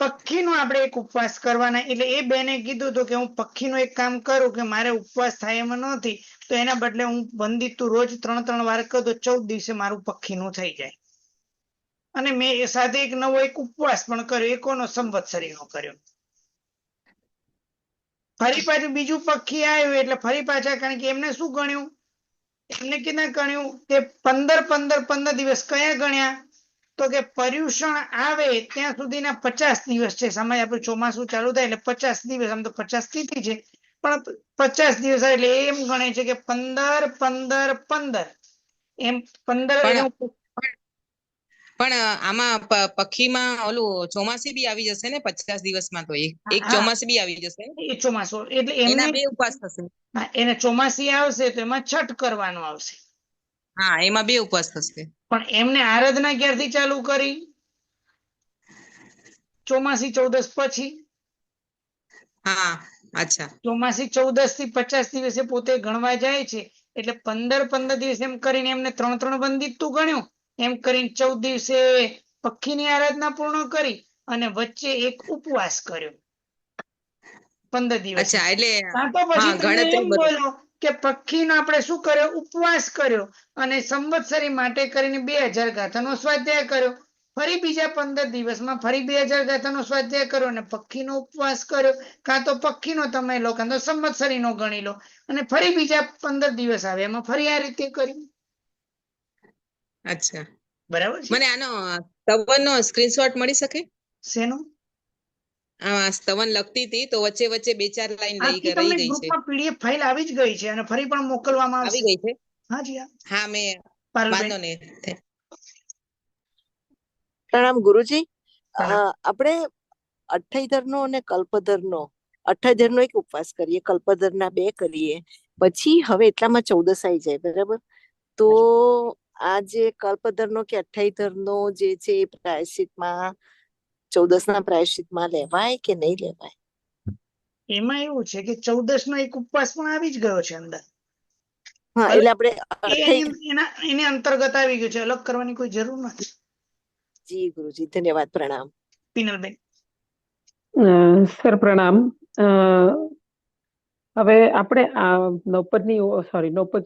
પક્ષીનો આપણે એક ઉપવાસ કરવાના, એટલે એ બેને કીધું હતું કે હું પક્ષીનું એક કામ કરું કે મારે ઉપવાસ થાય એમાં નથી, તો એના બદલે હું વંદિતું રોજ 3 વાર કરું તો 14 દિવસે મારું પક્ષીનું થઈ જાય. અને મેં એ સાથે એક નવો એક ઉપવાસ પણ કર્યો, એ કોનો સંવત્સરીનો કર્યો. ફરી પાછું બીજું પક્ષી આવ્યું એટલે ફરી પાછા, કારણ કે એમને શું ગણ્યું, એમને કેટલા ગણ્યું કે 15 દિવસ કયા ગણ્યા, તો કે પર્યુષણ આવે ત્યાં સુધીના 50 દિવસ છે. સમય આપણું ચોમાસું ચાલુ થાય એટલે 50 દિવસ, આમ તો 50 તિથિ છે પણ 50 દિવસ એટલે એમ ગણે છે કે 15 15 15 એમ 15. પણ આમાં પક્ષીમાં ઓલું ચોમાસી બી આવી જશે ને 50 દિવસમાં, તો એક હા. ચોમાસી બી આવી જશે ને? એ ચોમાસું એટલે એના એમને 2 ઉપવાસ થશે. એને ચોમાસી આવશે તો એમાં છઠ કરવાનું આવશે. હા, એમાં 2 ઉપવાસ થશે. પણ એમને આરાધના ક્યારથી ચાલુ કરી? ચોમાસી 14 પછી. હા, અચ્છા. ચોમાસી 14 થી 50 દિવસે પોતે ગણવા જાય છે, એટલે 15 દિવસ એમ કરીને એમને 3 વંદિતું ગણ્યું, એમ કરીને 14 દિવસે પક્ષીની આરાધના પૂર્ણ કરી અને વચ્ચે એક ઉપવાસ કર્યો 15 દિવસ. અચ્છા, એટલે કાં તો પછી તમે ગણતરી એમ બધી. બોલો કે પક્ષીનો આપણે શું કર્યો, ઉપવાસ કર્યો અને સંવત્સરી માટે કરીને 2000 ગાથાનો સ્વાધ્યાય કર્યો. ફરી બીજા 15 દિવસમાં ફરી 2000 ગાથાનો સ્વાધ્યાય કર્યો અને પક્ષીનો ઉપવાસ કર્યો. કાં તો પક્ષીનો તમે લો, કાં તો સંવત્સરીનો ગણી લો અને ફરી બીજા 15 દિવસ આવે એમાં ફરી આ રીતે કર્યું. અચ્છા, બરાબર છે. મને આનો સ્તવનનો સ્ક્રીનશોટ મળી શકે? શેનો? સ્તવન લખતી હતી તો વચ્ચે વચ્ચે 2-4 લાઈન આખી રહી તમને ગઈ છે. ગ્રુપમાં પીડીએફ ફાઇલ આવી જ ગઈ છે અને ફરી પણ મોકલવામાં આવી આવશે. ગઈ છે? હાજી હા, મેં પારુલબેન. વાંધો નહીં. પ્રણામ ગુરુજી. પ્રણામ. આપણે અઠ્ઠઈધરનો અને કલ્પધરનો, અઠ્ઠઈધરનો એક ઉપવાસ કરીએ, કલ્પધરના 2 કરીએ, પછી હવે એટલામાં 14 આવી જાય, બરાબર? તો આ જે કલ્પધરનો કે અઠ્ઠઈધરનો જે છે એ પ્રાયશ્ચિતમાં 14ના પ્રાયશ્ચિતમાં લેવાય કે નહીં લેવાય? એમાં એવું છે કે 14 નો એક ઉપવાસ પણ આવી જ ગયો છે અંદર. હા, એટલે આપણે એને અંતર્ગત આવી ગયું છે, અલગ કરવાની કોઈ જરૂર નથી. જી ગુરુજી, ધન્યવાદ, પ્રણામ. પિનલબેન. સર પ્રણામ. હવે આપણે નવપદની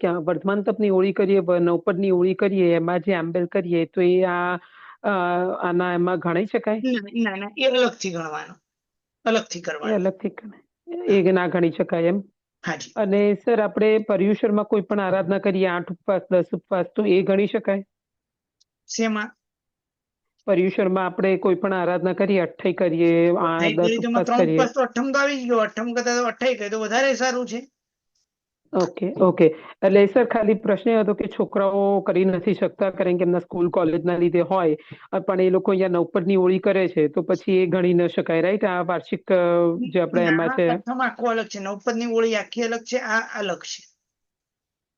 ક્યાં વર્ધમાન તપની હોળી કરીએ, નવપદની હોળી કરીએ, એમાં જે આંબેલ કરીએ તો એ આના એમાં ગણાઈ શકાય? ના, એ અલગથી ગણવાનું, અલગથી એ કરવાનું. અલગથી એ ના ગણી શકાય એમ? હાજી. અને સર આપણે પર્યુષણમાં કોઈ પણ આરાધના કરીએ, 8 ઉપવાસ 10 ઉપવાસ, તો એ ગણી શકાય? શેમાં? પર્યુષણમાં આપણે કોઈ પણ આરાધના કરીએ, અઠ્ઠઈ કરીએ, 10 ઉપવાસ 3 કરીએ. ઉપવાસ તો અઠમ તો આવી જ ગયો, અઠમ કરતા તો અઠ્ઠાઈ કહે તો વધારે સારું છે. ઓકે. એટલે સર ખાલી પ્રશ્ન એ હતો કે છોકરાઓ કરી નથી શકતા કારણ કે એમના સ્કૂલ કોલેજના લીધે હોય, પણ એ લોકો અહીંયા નવપદની હોળી કરે છે તો પછી એ ગણી ન શકાય, રાઈટ? આ વાર્ષિક જે આપણે એમાં છે. પ્રથમ આખું અલગ છે, નવપદની હોળી આખી અલગ છે, આ અલગ છે.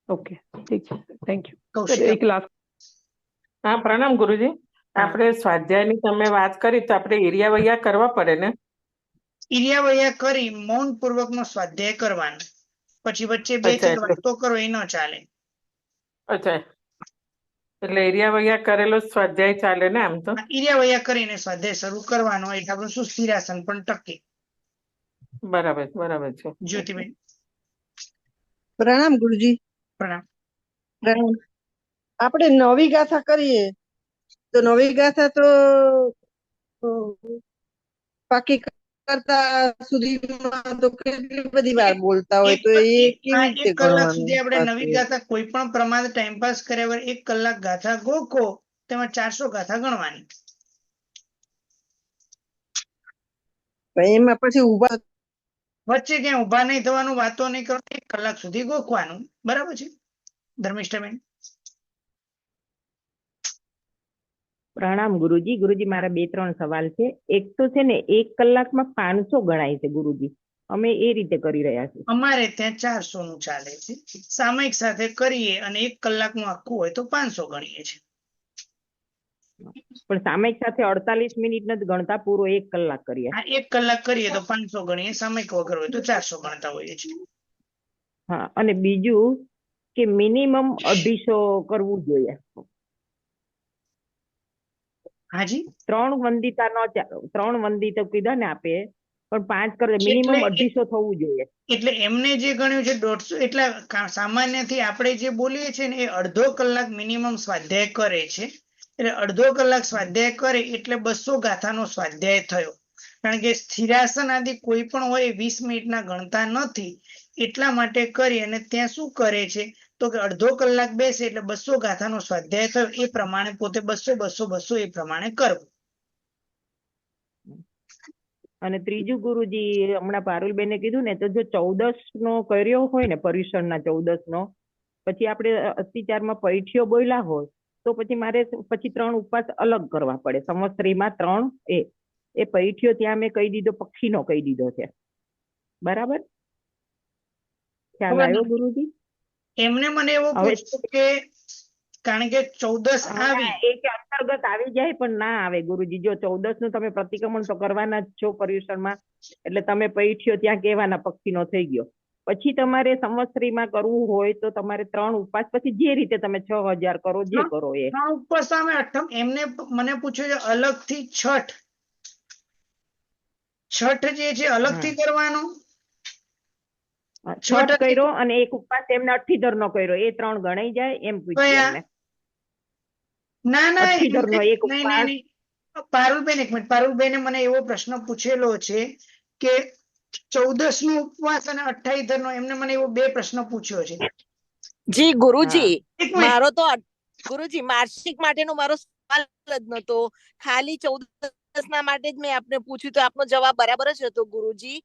ઓકે, ઠીક છે, થેન્ક યુ. કૌશિક. એક લાસ્ટ. હા, પ્રણામ ગુરુજી. આપણે સ્વાધ્યાયની તમે વાત કરી તો આપણે એરિયા વૈયા કરવા પડે ને? એરિયા વૈયા કરી મૌન પૂર્વકનો સ્વાધ્યાય કરવાનો, પછી વચ્ચે 2-4 વાતો કરો એ ન ચાલે. અચ્છા, એટલે એરિયા વૈયા કરેલો સ્વાધ્યાય ચાલે ને આમ તો? એરિયા વૈયા કરીને સ્વાધ્યાય શરૂ કરવાનો એટલે આપણું શું સ્થિરાસન પણ ટકે. બરાબર છે. જ્યોતિબેન. પ્રણામ ગુરુજી. પ્રણામ. આપણે નવી ગાથા કરીએ તો નવી ગાથા તો પાકી કરતા સુધીમાં તો કેટલી બધી વાર બોલતા હોય તો એ કેવી રીતે એક કલાક સુધી આપણે ગણવાનું નવી ગાથા કોઈ પણ પ્રમાણે ટાઈમપાસ કર્યા વગર 1 કલાક ગાથા ગોખો, તેમાં 400 ગાથા ગણવાની. એમાં પછી ઉભા વચ્ચે ક્યાં ઉભા નહીં થવાનું, વાતો નહીં કરવાની, 1 કલાક સુધી ગોખવાનું. બરાબર છે ધર્મિષ્ઠાબેન? પ્રણામ ગુરુજી. ગુરુજી મારા 2-3 સવાલ છે. એક તો છે ને 1 કલાકમાં 500 ગણાય છે ગુરુજી, અમે એ રીતે કરી રહ્યા છીએ. અમારે ત્યાં 400 નું ચાલે છે. સામયિક સાથે કરીએ અને 1 કલાકનું આખું હોય તો 500 ગણીએ છીએ. પણ સામયિક સાથે 48 મિનિટ નથી ગણતા, પૂરો 1 કલાક કરીએ. 1 કલાક કરીએ તો 500 ગણીએ, સામયિક વગર હોય તો 400 ગણતા હોઈએ છીએ. હા, અને બીજું કે મિનિમમ 250 કરવું જોઈએ. હાજી 3 વંદિતા નો 3 વંદિતા કીધા ને આપે, પણ 5 કરે મિનિમમ 250 થવું જોઈએ. એટલે એમને જે ગણ્યું છે 150, એટલે સામાન્યથી આપણે જે બોલીએ છીએ ને એ અડધો કલાક મિનિમમ સ્વાધ્યાય કરે છે. એટલે અડધો કલાક સ્વાધ્યાય કરે એટલે 200 ગાથાનો સ્વાધ્યાય થયો. કારણ કે સ્થિરાસન આદિ કોઈ પણ હોય 20 મિનિટના ગણતા નથી, એટલા માટે કરી અને ત્યાં શું કરે છે તો કે અડધો કલાક બેસે એટલે 200 ગાથાનો સ્વાધ્યાય થયો, એ પ્રમાણે પોતે 200 એ પ્રમાણે કરવું. અને ત્રીજું ગુરુજી, હમણાં પારુલબેને કીધું ને, તો જો 14 નો કર્યો હોય ને, પર્યુષણના 14 નો, પછી આપણે અત્યાચારમાં પૈઠિયો બોલ્યા હોય તો પછી મારે પછી 3 ઉપવાસ અલગ કરવા પડે. સંવત્સરીમાં 3 એ પૈઠિયો ત્યાં મેં કહી દીધો, પક્ષીનો કહી દીધો છે. બરાબર ખ્યાલ આવ્યો ગુરુજી? એમને મને એવો પૂછ્યું કે કારણ કે 14 આવી એ કે અંતર્ગત આવી જાય પણ ના આવે ગુરુજી. જો 14 નું તમે પ્રતિક્રમણ તો કરવાના જ છો પર્યુષણમાં, એટલે તમે પૈઠિયો ત્યાં કહેવાના પક્ષીનો થઈ ગયો. પછી તમારે સંવત્સરીમાં કરવું હોય તો તમારે 3 ઉપવાસ, પછી જે રીતે તમે 6000 કરો, જે કરો એ. ઉપવાસ સામે અઠમ. એમને મને પૂછ્યું છે અલગથી છઠ જે છે અલગથી કરવાનો. છઠ કર્યો અને એક ઉપવાસ એમને અઠ્ઠીધર નો કર્યો, એ 3 ગણાઈ જાય એમ પૂછ્યું એમને. ના અઠ્ઠીધર નો એક ઉપવાસ. પારુલબેન એક મિનિટ, પારુલબેને મને એવો પ્રશ્ન પૂછેલો છે કે 14 નો ઉપવાસ અને 28 નો, એમને મને એવો 2 પ્રશ્ન પૂછ્યો છે. જી ગુરુજી, મારો તો ગુરુજી માર્કશીટ માટેનો મારો સવાલ જ નતો, ખાલી 14 ના માટે જ મેં આપને પૂછ્યું, તો આપનો જવાબ બરાબર જ હતો ગુરુજી.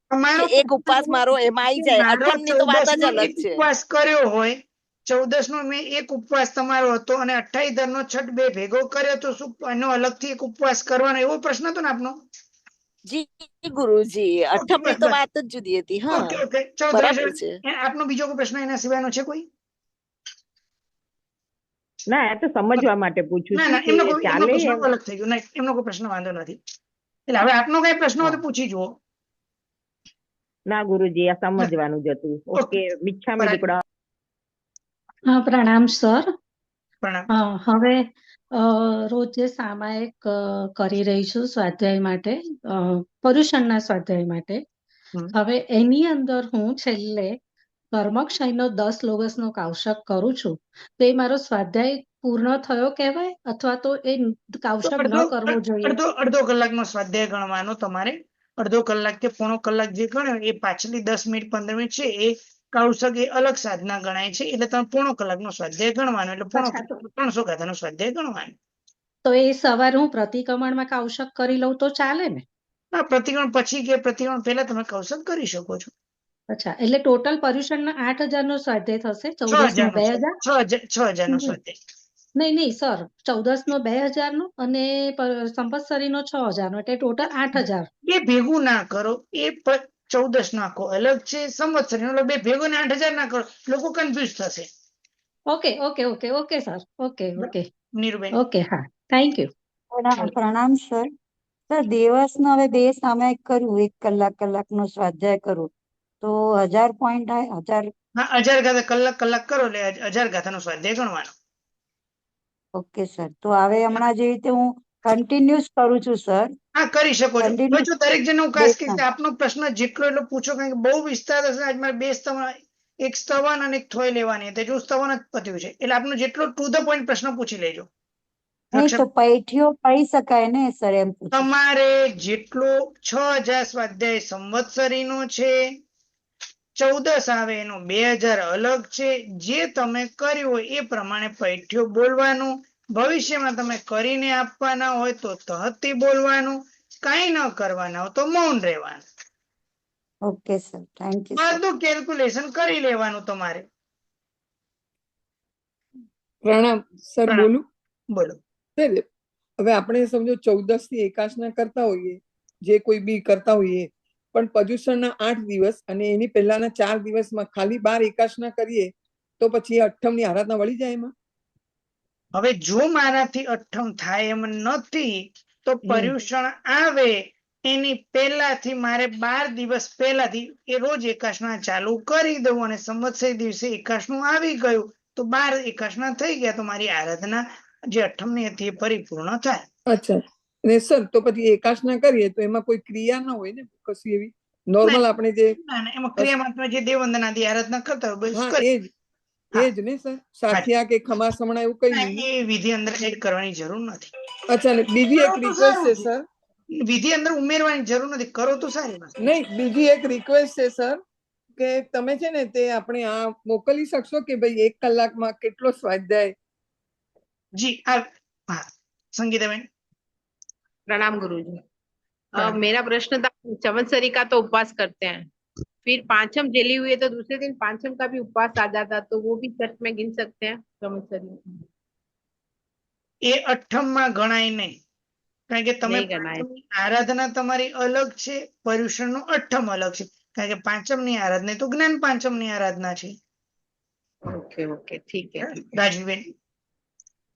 એક ઉપવાસ મારો એમાં આવી જાય, અઠમ ની તો વાત જ અલગ છે. ઉપવાસ કર્યો હોય 14 નો મેં એક ઉપવાસ તમારો હતો અને 28 નો છઠ 2 ભેગો કર્યો તો શું એનો અલગથી એક ઉપવાસ કરવાનો, એવો પ્રશ્ન હતો ને આપનો? જી ગુરુજી, અઠમ ની તો વાત જ જુદી હતી. હા બરાબર છે. આપનો બીજો કોઈ પ્રશ્ન એના સિવાયનો છે કોઈ? ના, એ તો સમજવા માટે પૂછ્યું. એમનો પ્રશ્ન અલગ થઈ ગયો. ના, એમનો કોઈ પ્રશ્ન વાંધો નથી. એટલે હવે આપનો કઈ પ્રશ્ન હોય તો પૂછી જુઓ. ના ગુરુજી, આ સમજવાનું જ હતું. ઓકે, મિચ્છામિ દુક્કડમ. હા, પ્રણામ સર. પ્રણામ. હવે રોજ જે સામાયિક કરી રહી છું સ્વાધ્યાય માટે, પર્યુષણના સ્વાધ્યાય માટે. હવે એની અંદર હું છેલ્લે કર્મક્ષયનો 10 લોગસનો કાવશક કરું છું, તો એ મારો સ્વાધ્યાય પૂર્ણ થયો કહેવાય અથવા તો એ કાવશક ન કરવો જોઈએ? અડધો કલાકનો સ્વાધ્યાય ગણવાનો તમારે. અડધો કલાક કે પોણો કલાક જે ગણ્યો એ પાછલી 10 મિનિટ 15 મિનિટ છે એ કાવશક એ અલગ સાધના ગણાય છે. એટલે તમે પોણો કલાકનો સ્વાધ્યાય ગણવાનો, એટલે 300 ગાથાનો સ્વાધ્યાય ગણવાનો. તો એ સવારે હું પ્રતિક્રમણમાં કાવશક કરી લઉં તો ચાલે ને? હા, પ્રતિક્રમણ પછી કે પ્રતિક્રમણ પહેલા તમે કાવશક કરી શકો છો. અચ્છા, એટલે ટોટલ પર્યુષણના 8000 નો સ્વાધ્યાય થશે? 14 નો 2000? 6000 નો સ્વાધ્યાય. નહીં સર, 14 નો 2000 નો અને સંવત્સરી નો 6000 નો, એટલે ટોટલ 8000. એ ભેગું ના કરો, એ 14 નાખો અલગ છે, સંવત્સરી નો 2 ભેગું ને 8000 ના કરો, લોકો કન્ફ્યુઝ થશે. Okay sir. Okay Niruben. Okay, હા, થેન્ક યુ. પ્રણામ સર. સર, દિવસનો હવે 2 સામાયિક કરું, 1 કલાકનો સ્વાધ્યાય કરું તો 1000 પોઈન્ટ થાય? 1000? હા, 1000 ગાથા કલાક કરો એટલે 1000 ગાથાનો સ્વાધ્યાય ગણવાનો. ઓકે સર, તો હવે હમણાં જે રીતે હું કન્ટિન્યુઅસ કરું છું સર. હા, કરી શકો છો. જો દરેક જણને હું ખાસ કહીશ કે આપનો પ્રશ્ન જેટલો એટલો પૂછો, કારણ કે બહુ વિસ્તાર હશે. આજ મારે 2 સ્તવન, 1 સ્તવન અને 1 થોય લેવાની હતી, જો સ્તવન જ પત્યું છે, એટલે આપનો જેટલો ટુ ધ પોઈન્ટ પ્રશ્ન પૂછી લેજો. નહીં તો પૈઠીઓ પાડી શકાય ને સર, એમ પૂછું. તમારે જેટલો 6000 સ્વાધ્યાય સંવત્સરીનો છે, 14 આવે એનો 2000 અલગ છે. જે તમે કર્યું હોય એ પ્રમાણે પૈઠ્યો બોલવાનું. ભવિષ્યમાં તમે કરીને આપવાના હોય તો તહતી બોલવાનું, કાંઈ ન કરવાના હોય તો મૌન રહેવાનું. Okay sir, thank you sir. બધું કેલ્ક્યુલેશન કરી લેવાનું તમારે. પ્રણામ સર, પ્રણામ. બોલું? બોલો. સર હવે આપણે સમજો 14 થી એકાશના કરતા હોઈએ, જે કોઈ બી કરતા હોઈએ, પણ પર્યુષણના 8 દિવસ અને એની પહેલાના 4 દિવસમાં ખાલી 12 એકાશના કરીએ તો પછી એ અઠ્ઠમની આરાધના વળી જાય એમાં? હવે જો મારાથી અઠ્ઠમ થાય એમ નથી તો પર્યુષણ આવે એની પહેલાથી મારે 12 દિવસ પહેલાથી એ રોજ એકાશના ચાલુ કરી દઉં અને સંવત્સરી દિવસે એકાશનું આવી ગયું તો 12 એકાશના થઈ ગયા તો મારી આરાધના જે અઠ્ઠમની હતી એ પરિપૂર્ણ થાય. અચ્છા. અને સર તો પછી એકાશના કરીએ તો એમાં કોઈ ક્રિયા ન હોય ને કશી એવી? નોર્મલ આપણે જે એમાં ક્રિયામાં જે દેવવંદનાથી આરાધના કરતા હોય બસ એ જ ને સર, સાથિયા કે ખમાસમણા એવું કઈ નહીં? એ વિધિ અંદર એડ કરવાની જરૂર નથી. અચ્છા. ને બીજી એક રિક્વેસ્ટ છે સર. વિધિ અંદર ઉમેરવાની જરૂર નથી, કરો તો સારી વાત. નહીં, બીજી એક રિક્વેસ્ટ છે સર કે તમે છે ને તે આપણે આ મોકલી શકશો કે ભાઈ 1 કલાકમાં કેટલો સ્વાધ્યાય? જી हाँ संगीताबेन. प्रणाम गुरुजी। मेरा प्रश्न था, संवत्सरी का तो उपवास करते हैं, फिर पांचम जली हुई है तो दूसरे दिन पांचम का भी उपवास आ जाता, तो वो भी छठ में गिन सकते हैं संवत्सरी? એ અઠ્ઠમમાં ગણાય નહીં, કારણ કે તમે આરાધના તમારી અલગ છે, પર્યુષણનું અઠ્ઠમ અલગ છે, કારણ કે પાંચમની આરાધના તો જ્ઞાન પાંચમની આરાધના છે. ओके ओके ठीक है. રાજવીબેન.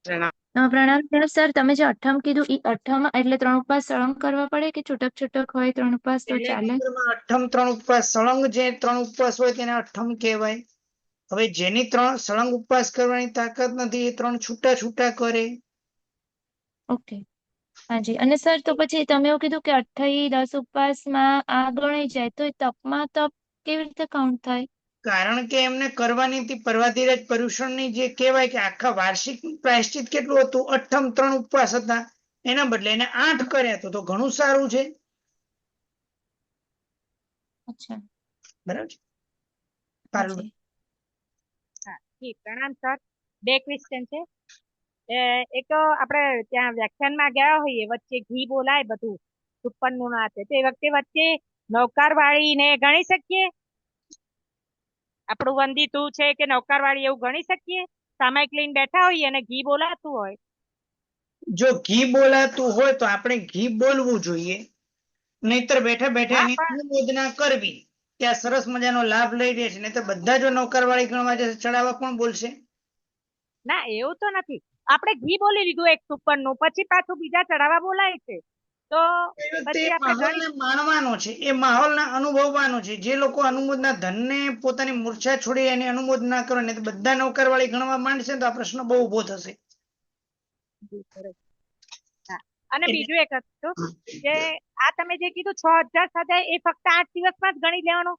પ્રણામ સર, તમે જે અઠ્ઠમ કીધું એ અઠ્ઠમ એટલે 3 ઉપવાસ સળંગ કરવા પડે કે છૂટક છૂટક હોય 3 ઉપવાસ તો ચાલે? અઠ્ઠમ 3 ઉપવાસ સળંગ, જે 3 ઉપવાસ હોય તેને અઠ્ઠમ કહેવાય. હવે જેની 3 સળંગ ઉપવાસ કરવાની તાકાત નથી એ 3 છૂટા છૂટા કરે. ઓકે, હાજી. અને સર તો પછી તમે એવું કીધું કે 8 10 ઉપવાસમાં આ ગણાઈ જાય, તો એ તપમાં તપ કેવી રીતે કાઉન્ટ થાય? કારણ કે એમને કરવાની હતી પર્વાધિરાજ પર્યુષણની જે કહેવાય કે આખા વાર્ષિક પ્રાયશ્ચિત કેટલું હતું, અઠ્ઠમ 3 ઉપવાસ હતા, એના બદલે એને 8 કર્યા તો ઘણું સારું છે. અચ્છા, બરાબર. પ્રણામ સર, 2 ક્વેશ્ચન છે. એક તો આપણે ત્યાં વ્યાખ્યાનમાં ગયા હોઈએ વચ્ચે ઘી બોલાય બધું ઉપરનું ના છે, તે વચ્ચે નૌકાર વાળીને ગણી શકીએ? આપણું વંદિતું છે કે નૌકાર વાળી એવું ગણી શકીએ? સામાયિક લઈને બેઠા હોઈએ અને ઘી બોલાતું હોય, જો ઘી બોલાતું હોય તો આપણે ઘી બોલવું જોઈએ, નહીતર બેઠા બેઠા એની અનુમોદના કરવી કે આ સરસ મજાનો લાભ લઈ રહે છે. નહીં તો બધા જો નૌકાર વાળી ગણવા જશે ચડાવવા કોણ બોલશે? ના એવું તો નથી, આપણે ઘી બોલી લીધું એક સુપરનું, પછી પાછું બીજા ચડાવવા બોલાય છે તો માહોલને માણવાનો છે, એ માહોલને અનુભવવાનો છે. જે લોકો અનુમોદના ધનને પોતાની મૂર્છા છોડી એની અનુમોદના કરે ને બધા નૌકાર વાળી ગણવા માંડશે તો આ પ્રશ્ન બહુ ઉભો થશે. અને બીજું એક હતું કે આ તમે જે કીધું 6000 સ્વાધ્યાય એ ફક્ત 8 દિવસમાં જ ગણી લેવાનો?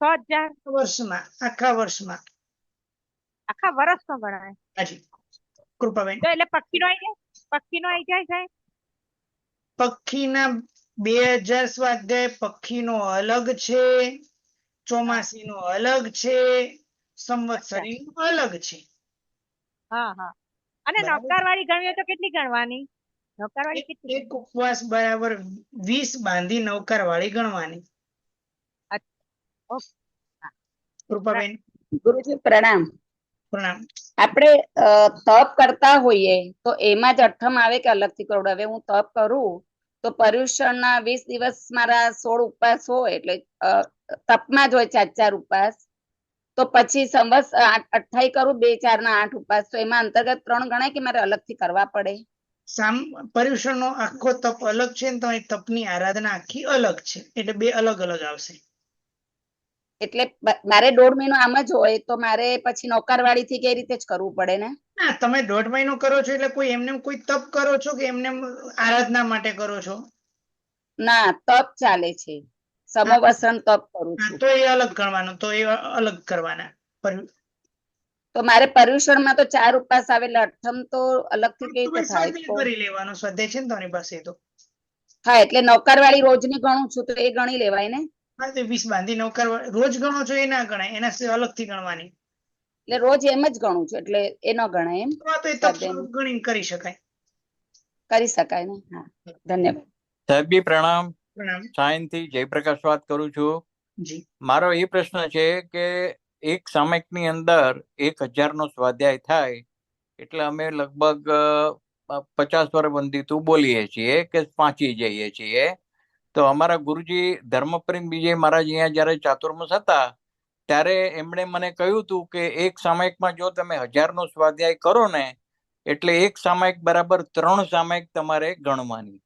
6000 વર્ષમાં, આખા વર્ષમાં, આખા વર્ષનો ગણાય? હાજી કૃપાબેન. તો એટલે પક્ષીનો આવી જાય? પક્ષીનો આવી જાય સાહેબ? પક્ષીના 2000 સ્વાધ્યાય પક્ષીનો અલગ છે, ચોમાસીનો અલગ છે, સંવત્સરીનો અલગ છે. હા હા. અને નૌકાર વાળી ગણવી તો કેટલી ગણવાની? નૌકાર વાળી કેટલી? એક ઉપવાસ બરાબર 20 બાંધી નૌકાર વાળી ગણવાની. કૃપાબેન. ગુરુજી પ્રણામ. પ્રણામ. આપણે તપ કરતા હોઈએ તો એમાં જ અઠ્ઠમ આવે કે અલગથી કરોડ? હવે હું તપ કરું તો પર્યુષણના 20 દિવસ મારા 16 ઉપવાસ હોય એટલે તપમાં જ હોય 4 ઉપવાસ, તો પછી સંવત્સ 28 કરું 2 4 ના 8 ઉપવાસ, તો એમાં અંતર્ગત 3 ગણાય કે મારે અલગથી કરવા પડે? પર્યુષણનો આખો તપ અલગ છે ને તમારી તપની આરાધના આખી અલગ છે, એટલે 2 અલગ અલગ આવશે. એટલે મારે 1.5 મહિનો આમ જ હોય તો મારે પછી નૌકાર વાળી થી કઈ રીતે જ કરવું પડે ને? ના, તમે 1.5 મહિનો કરો છો એટલે કોઈ એમને કોઈ તપ કરો છો કે એમને આરાધના માટે કરો છો? ના, તપ ચાલે છે, સમવસન તપ કરું છું. તો એ અલગ ગણવાનું, તો એ અલગ કરવાના. તો મારે પર્યુષણમાં તો 4 ઉપવાસ આવે એટલે અઠમ તો અલગથી કેવી રીતે થાય? સ્વાધ્યાય કરી લેવાનો, સ્વાધ્યાય છે ને તમારી પાસે તો. હા, એટલે નવકાર વાળી રોજની ગણું છું તો એ ગણી લેવાય ને? હા, તો 20 બાંધી નવકાર રોજ ગણો છો એ ના ગણાય, એના સિવાય અલગથી ગણવાની. એટલે રોજ એમ જ ગણું છું એટલે એ ન ગણાય એમ? તો એ તપ સ્વરૂપ ગણીને કરી શકાય. કરી શકાય ને? હા, ધન્યવાદ. સાહેબજી પ્રણામ. પ્રણામ. સાયનથી જયપ્રકાશ વાત કરું છું. જી. મારો એ પ્રશ્ન છે કે એક સામયિકની અંદર 1000 નો સ્વાધ્યાય થાય એટલે અમે લગભગ 50 વાર વંદિતું બોલીએ છીએ કે વાંચી જઈએ છીએ. તો અમારા ગુરુજી ધર્મપ્રેમ વિજય મહારાજ અહીંયા જયારે ચાતુર્માસ હતા ત્યારે એમણે મને કહ્યું હતું કે એક સામયિકમાં જો તમે 1000 નો સ્વાધ્યાય કરો ને એટલે એક સામયિક બરાબર 3 સામયિક તમારે ગણવાની.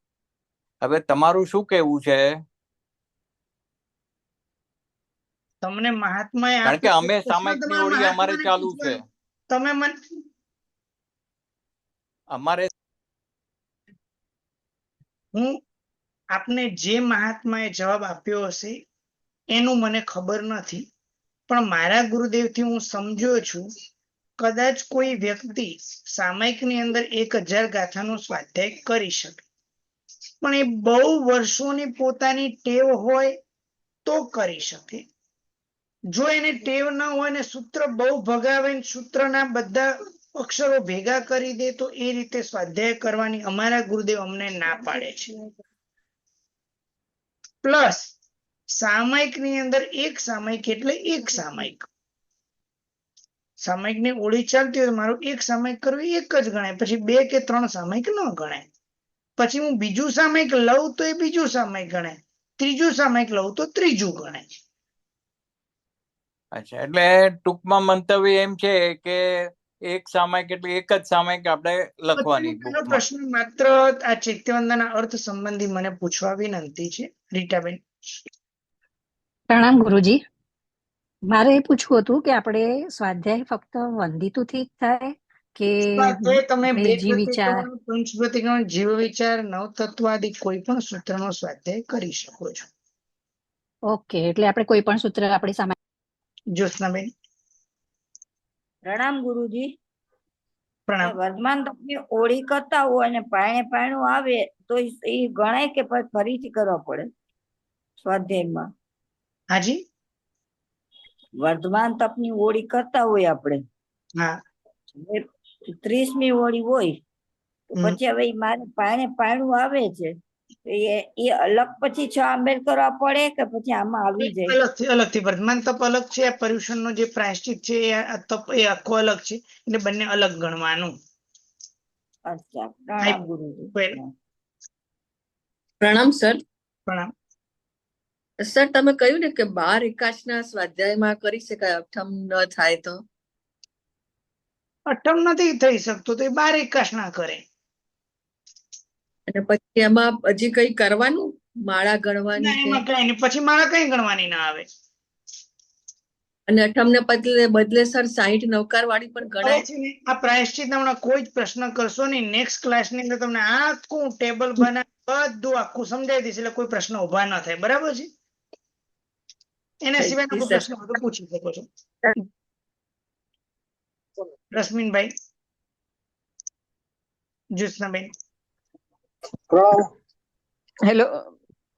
હવે તમારું શું કેવું છે? તમને મહાત્માએ કારણ કે અમે સામયિકની ઓળી અમારે ચાલુ છે. તમે મને અમારે હું આપને જે મહાત્માએ જવાબ આપ્યો હશે એનું મને ખબર નથી, પણ મારા ગુરુદેવથી હું સમજ્યો છું કદાચ કોઈ વ્યક્તિ સામયિકની અંદર 1000 ગાથાનો સ્વાધ્યાય કરી શકે, પણ એ બહુ વર્ષોની પોતાની ટેવ હોય તો કરી શકે. જો એને ટેવ ન હોય ને સૂત્ર બહુ ભગાવે, સૂત્રના બધા અક્ષરો ભેગા કરી દે તો એ રીતે સ્વાધ્યાય કરવાની અમારા ગુરુદેવ અમને ના પાડે છે. પ્લસ સામયિક ની અંદર એક સામયિક એટલે એક સામયિક. સામયિક ની ઓળી ચાલતી હોય મારું એક સામયિક કરવું એક જ ગણાય, પછી 2 કે 3 સામયિક ન ગણાય. પછી હું બીજું સામયિક લઉં તો એ બીજું સામયિક ગણાય, ત્રીજું સામયિક લઉં તો ત્રીજું ગણાય. અચ્છા, એટલે ટૂંકમાં મંતવ્ય એમ છે કે એક સામયિક એટલે એક જ સામયિક આપણે લખવાની બુકમાં. પ્રશ્ન માત્ર આ ચૈત્યવંદના અર્થ સંબંધી મને પૂછવા વિનંતી છે. રીટાબેન. પ્રણામ ગુરુજી. મારે એ પૂછવું હતું કે આપણે સ્વાધ્યાય ફક્ત વંદિતુથી જ થાય કે તમે જીવ વિચાર, પંચપ્રતિક્રમણ, જીવ વિચાર, નવતત્વાદી કોઈ પણ સૂત્રનો સ્વાધ્યાય કરી શકો છો. ઓકે, એટલે આપણે કોઈ પણ સૂત્ર આપણી સામે. જ્યોત્સનાબેન. પ્રણામ ગુરુજી. પ્રણામ. વર્તમાન તપની ઓળી કરતા હોય અને પાણું આવે તો એ ગણાય કે ફરીથી કરવા પડે સ્વાધ્યાયમાં? હાજી. વર્તમાન તપની ઓળી કરતા હોય આપણે, હા, 30મી ઓળી હોય તો પછી હવે મારે પાણું આવે છે એ અલગ પછી 6 આંબેલ કરવા પડે કે પછી આમાં આવી જાય? અલગથી વર્તમાન તપ અલગ છે, પર્યુષણનો જે પ્રાયશ્ચિત છે એ તપ એ આખો અલગ છે, એટલે બંને અલગ ગણવાનું. અચ્છા, પ્રણામ ગુરુજી. પ્રણામ સર. પ્રણામ સર, તમે કહ્યું ને કે 12 એકાદશના સ્વાધ્યાયમાં કરી શકાય, અઠમ ન થાય તો? અઠમ નથી થઈ શકતો તો એ 12 એકાદશના કરે. અને પછી એમાં હજી કઈ કરવાનું? માળા ગણવાની છે? એમાં કઈ નહીં, પછી માળા કઈ ગણવાની ના આવે. અને અઠમ ને બદલે સર 60 નવકાર વાળી પણ ગણાય? આ પ્રાયશ્ચિત હમણાં કોઈ જ પ્રશ્ન કરશો નહીં, નેક્સ્ટ ક્લાસ ની અંદર તમને આખું ટેબલ બનાવી બધું આખું સમજાવી દઈશ, એટલે કોઈ પ્રશ્ન ઉભા ના થાય. બરાબર છે? એના સિવાય કોઈ પ્રશ્ન હોય તો પૂછી શકો છો. રશ્મિનભાઈ. જ્યોત્સનાબેન. હેલો,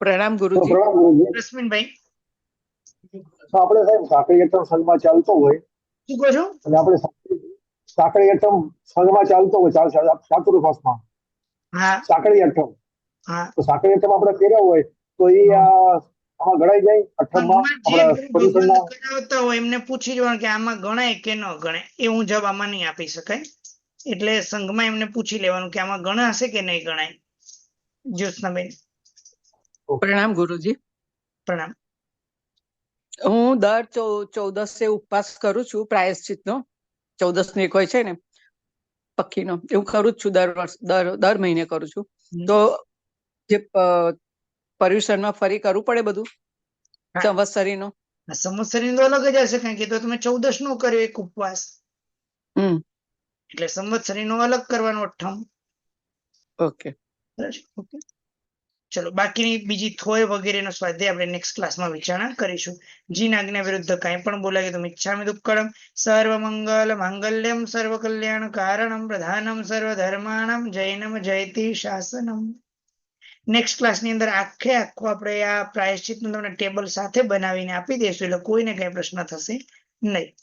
પ્રણામ ગુરુજી. રશ્મિનભાઈ. આપણે સાહેબ સાંકળી અઠમ સંઘમાં ચાલતો હોય, શું કહો છો? અને આપણે સાંકળી અઠમ સંઘમાં ચાલતો હોય ચાતુર્માસમાં, સાંકળી અઠમ, તો સાંકળી અઠમ આપણે કર્યા હોય તો એ આમાં ગણાઈ જાય અઠમમાં? કરાવતા હોય એમને પૂછી જોવાનું કે આમાં ગણાય કે ન ગણાય. એ હું જવાબ આમાં નહીં આપી શકાય, એટલે સંઘમાં એમને પૂછી લેવાનું કે આમાં ગણાશે કે નહીં ગણાય. જ્યોત્સનાબેન. પ્રણામ ગુરુજી. પ્રણામ. હું દર 14 ઉપવાસ કરું છું, પ્રાયશ્ચિતનો 14 એક હોય છે ને પક્ષીનો, એવું કરું જ છું દર મહિને કરું છું. તો જે પર્યુષણમાં ફરી કરવું પડે બધું સંવત્સરીનો? સંવત્સરી તો અલગ જ હશે, કારણ કે તો તમે 14 નો કર્યો એક ઉપવાસ, એટલે સંવત્સરી નો અલગ કરવાનો અઠમ. ઓકે. ચલો બાકીની બીજી થોય વગેરેનો સ્વાધ્યાય આપણે નેક્સ્ટ ક્લાસમાં વિચારણા કરીશું. જીન આજ્ઞા વિરુદ્ધ કાંઈ પણ બોલાય તો મિચ્છામિ દુક્કડમ. સર્વમંગલ માંગલ્યમ સર્વ કલ્યાણ કારણમ પ્રધાનમ સર્વ ધર્માણમ જૈનમ જયતિ શાસનમ. નેક્સ્ટ ક્લાસની અંદર આખું આપણે આ પ્રાયશ્ચિતનું તમને ટેબલ સાથે બનાવીને આપી દઈશું એટલે કોઈને કઈ પ્રશ્ન થશે નહીં.